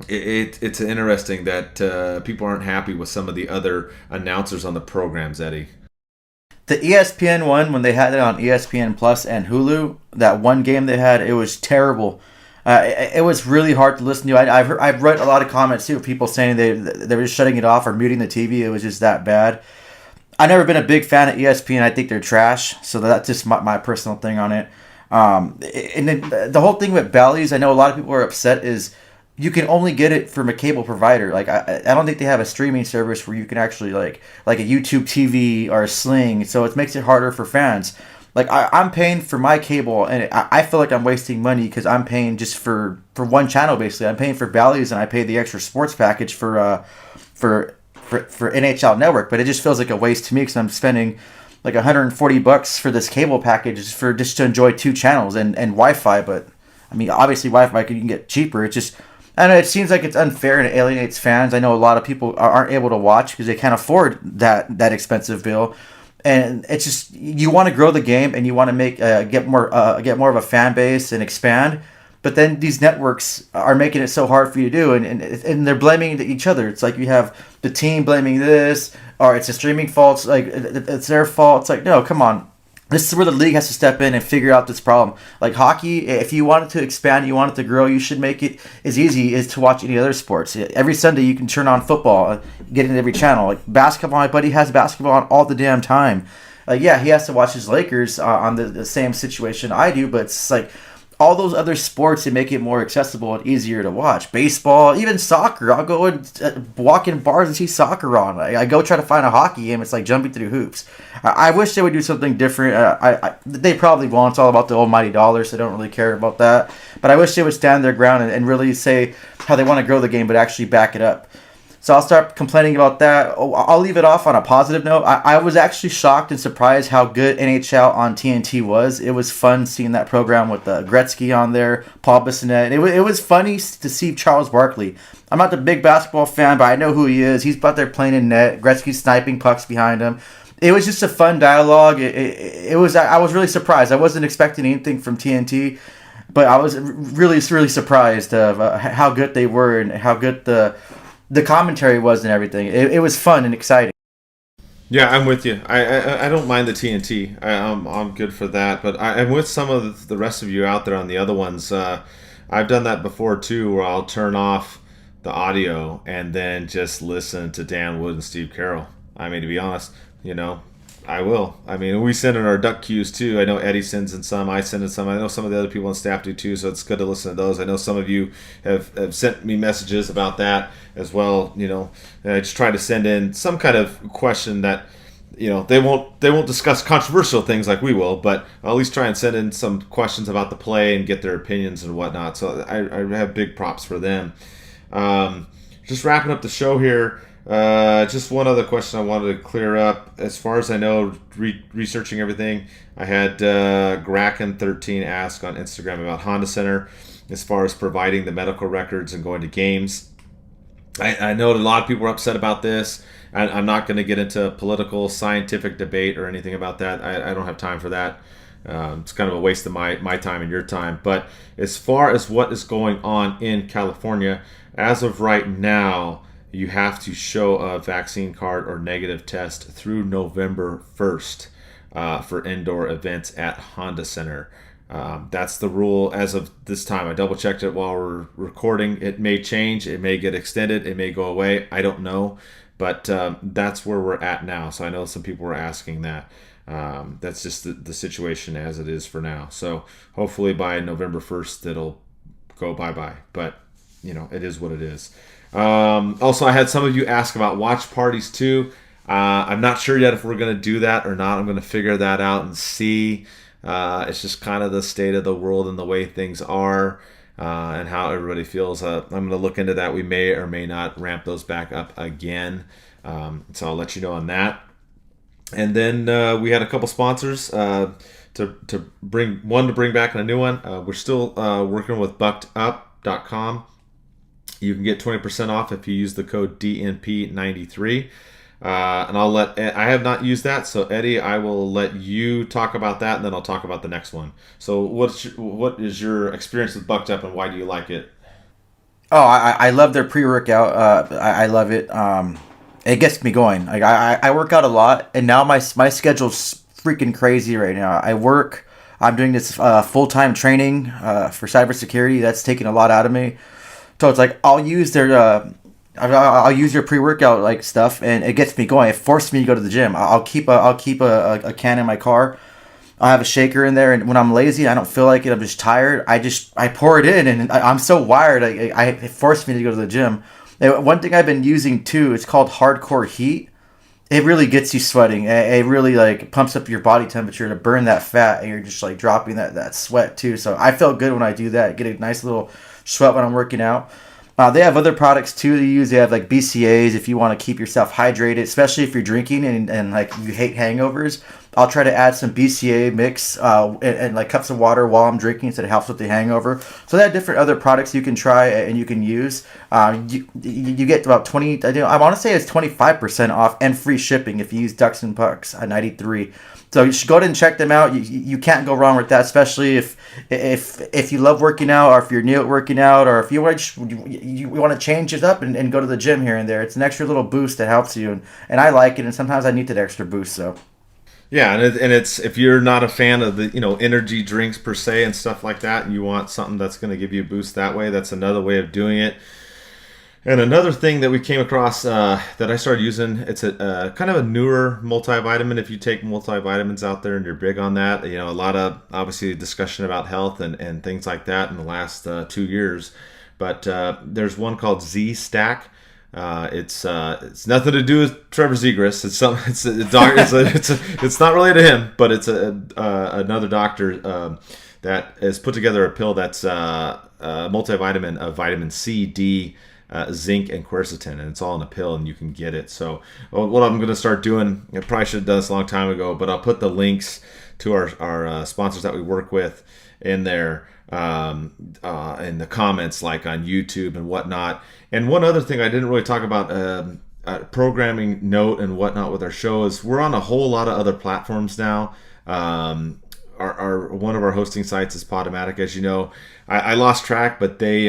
it's interesting that people aren't happy with some of the other announcers on the programs, Eddie. The ESPN one, when they had it on ESPN Plus and Hulu, that one game they had, it was terrible. It was really hard to listen to. I've read a lot of comments too, people saying they were just shutting it off or muting the TV. It was just that bad. I've never been a big fan of ESPN. I think they're trash. So that's just my personal thing on it. And then the whole thing with Bally's, I know a lot of people are upset, is you can only get it from a cable provider. Like, I don't think they have a streaming service where you can actually like a YouTube TV or a Sling. So it makes it harder for fans. Like, I'm paying for my cable, and I feel like I'm wasting money because I'm paying just for one channel basically. I'm paying for Bally's, and I pay the extra sports package for NHL Network. But it just feels like a waste to me because I'm spending like $140 for this cable package just to enjoy 2 channels and Wi-Fi. But I mean, obviously Wi-Fi you can get cheaper. It's just, I know, it seems like it's unfair and it alienates fans. I know a lot of people aren't able to watch because they can't afford that expensive bill, and it's just, you want to grow the game and you want to make get more of a fan base and expand, but then these networks are making it so hard for you to do, and they're blaming each other. It's like you have the team blaming this, or it's a streaming fault. Like, it's their fault. It's like, no, come on. This is where the league has to step in and figure out this problem. Like hockey, if you want it to expand, you want it to grow, you should make it as easy as to watch any other sports. Every Sunday you can turn on football, get it in every channel. Like basketball, my buddy has basketball on all the damn time. Yeah, he has to watch his Lakers on the same situation I do, but it's like all those other sports, they make it more accessible and easier to watch. Baseball, even soccer. I'll go and walk in bars and see soccer on. I go try to find a hockey game. It's like jumping through hoops. I wish they would do something different. They probably won't. It's all about the almighty dollar, so they don't really care about that. But I wish they would stand their ground and really say how they want to grow the game, but actually back it up. So I'll start complaining about that. I'll leave it off on a positive note. I was actually shocked and surprised how good NHL on TNT was. It was fun seeing that program with Gretzky on there, Paul Bissonnette. It was funny to see Charles Barkley. I'm not the big basketball fan, but I know who he is. He's out there playing in net. Gretzky sniping pucks behind him. It was just a fun dialogue. I was really surprised. I wasn't expecting anything from TNT, but I was really surprised of how good they were and how good the commentary was and everything. It was fun and exciting. Yeah, I'm with you. I don't mind the TNT. I'm good for that. But I'm with some of the rest of you out there on the other ones. I've done that before too, where I'll turn off the audio and then just listen to Dan Wood and Steve Carroll. I mean, to be honest, I will. I mean, we send in our duck cues too. I know Eddie sends in some. I send in some. I know some of the other people on staff do too, so it's good to listen to those. I know some of you have sent me messages about that as well. I just try to send in some kind of question that, they won't discuss controversial things like we will, but I'll at least try and send in some questions about the play and get their opinions and whatnot. So I have big props for them. Just wrapping up the show here. Just one other question I wanted to clear up. As far as I know, researching everything, I had Gracken13 ask on Instagram about Honda Center as far as providing the medical records and going to games. I know a lot of people are upset about this. I'm not going to get into political, scientific debate or anything about that. I don't have time for that. It's kind of a waste of my time and your time. But as far as what is going on in California, as of right now, you have to show a vaccine card or negative test through November 1st for indoor events at Honda Center. That's the rule as of this time. I double checked it while we're recording. It may change. It may get extended. It may go away. I don't know. But that's where we're at now. So I know some people were asking that. That's just the situation as it is for now. So hopefully by November 1st, it'll go bye-bye. But, it is what it is. Also, I had some of you ask about watch parties too. I'm not sure yet if we're going to do that or not. I'm going to figure that out and see. It's just kind of the state of the world and the way things are and how everybody feels. I'm going to look into that. We may or may not ramp those back up again. So I'll let you know on that. And then we had a couple sponsors to bring back and a new one. We're still working with buckedup.com. You can get 20% off if you use the code DNP93. And I have not used that, so Eddie, I will let you talk about that, and then I'll talk about the next one. So what is your experience with Bucked Up, and why do you like it? Oh, I love their pre-workout. I love it. It gets me going. Like I work out a lot, and now my schedule's freaking crazy right now. I'm doing this full-time training for cybersecurity. That's taking a lot out of me. So it's like I'll use their pre-workout like stuff, and it gets me going. It forces me to go to the gym. I'll keep a can in my car. I'll have a shaker in there, and when I'm lazy, I don't feel like it. I'm just tired. I pour it in, and I'm so wired. It forced me to go to the gym. And one thing I've been using too, it's called Hardcore Heat. It really gets you sweating. It really pumps up your body temperature to burn that fat, and you're just dropping that sweat too. So I feel good when I do that. Get a nice little sweat when I'm working out. They have other products too to use. They have BCAAs if you want to keep yourself hydrated, especially if you're drinking and you hate hangovers. I'll try to add some BCAA mix and cups of water while I'm drinking, so it helps with the hangover. So they have different other products you can try and you can use. You get about 20. I want to say it's 25% off and free shipping if you use DucksNPucks at 93. So you should go ahead and check them out. You can't go wrong with that, especially if you love working out, or if you're new at working out, or if you want to change it up and go to the gym here and there. It's an extra little boost that helps you, and I like it, and sometimes I need that extra boost. So Yeah, and it's if you're not a fan of the energy drinks per se and stuff like that, and you want something that's going to give you a boost that way, that's another way of doing it. And another thing that we came across that I started using, it's a kind of a newer multivitamin. If you take multivitamins out there and you're big on that, a lot of obviously discussion about health and things like that in the last 2 years. But there's one called Z Stack. It's nothing to do with Trevor Zegras. It's not related to him, but it's another doctor that has put together a pill that's a multivitamin of vitamin C, D, zinc, and quercetin, and it's all in a pill, and you can get it. So what I'm going to start doing, I probably should have done this a long time ago, but I'll put the links to our sponsors that we work with in there in the comments, like on YouTube and whatnot. And one other thing I didn't really talk about, programming note and whatnot with our show, is we're on a whole lot of other platforms now. Our one of our hosting sites is Podomatic, as you know. I lost track, but they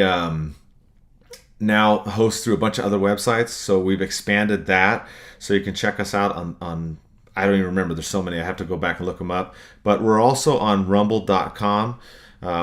now host through a bunch of other websites, so we've expanded that, so you can check us out on I don't even remember, there's so many, I have to go back and look them up. But we're also on rumble.com,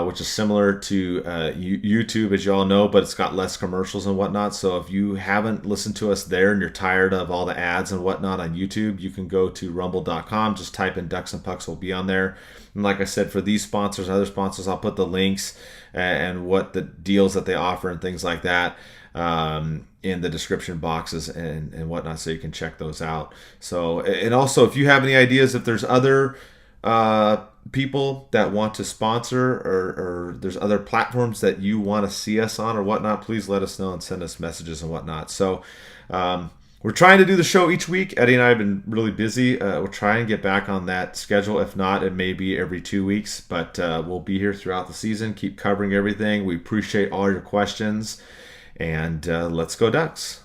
which is similar to YouTube, as you all know, but it's got less commercials and whatnot. So if you haven't listened to us there and you're tired of all the ads and whatnot on YouTube, you can go to rumble.com, just type in Ducks and Pucks, will be on there. And like I said, for these sponsors and other sponsors, I'll put the links and what the deals that they offer and things like that in the description boxes and whatnot, so you can check those out. So, and also, if you have any ideas, if there's other people that want to sponsor, or there's other platforms that you want to see us on or whatnot, please let us know and send us messages and whatnot. So we're trying to do the show each week. Eddie and I have been really busy. We're trying to get back on that schedule. If not, it may be every 2 weeks, but we'll be here throughout the season, keep covering everything. We appreciate all your questions, and let's go Ducks.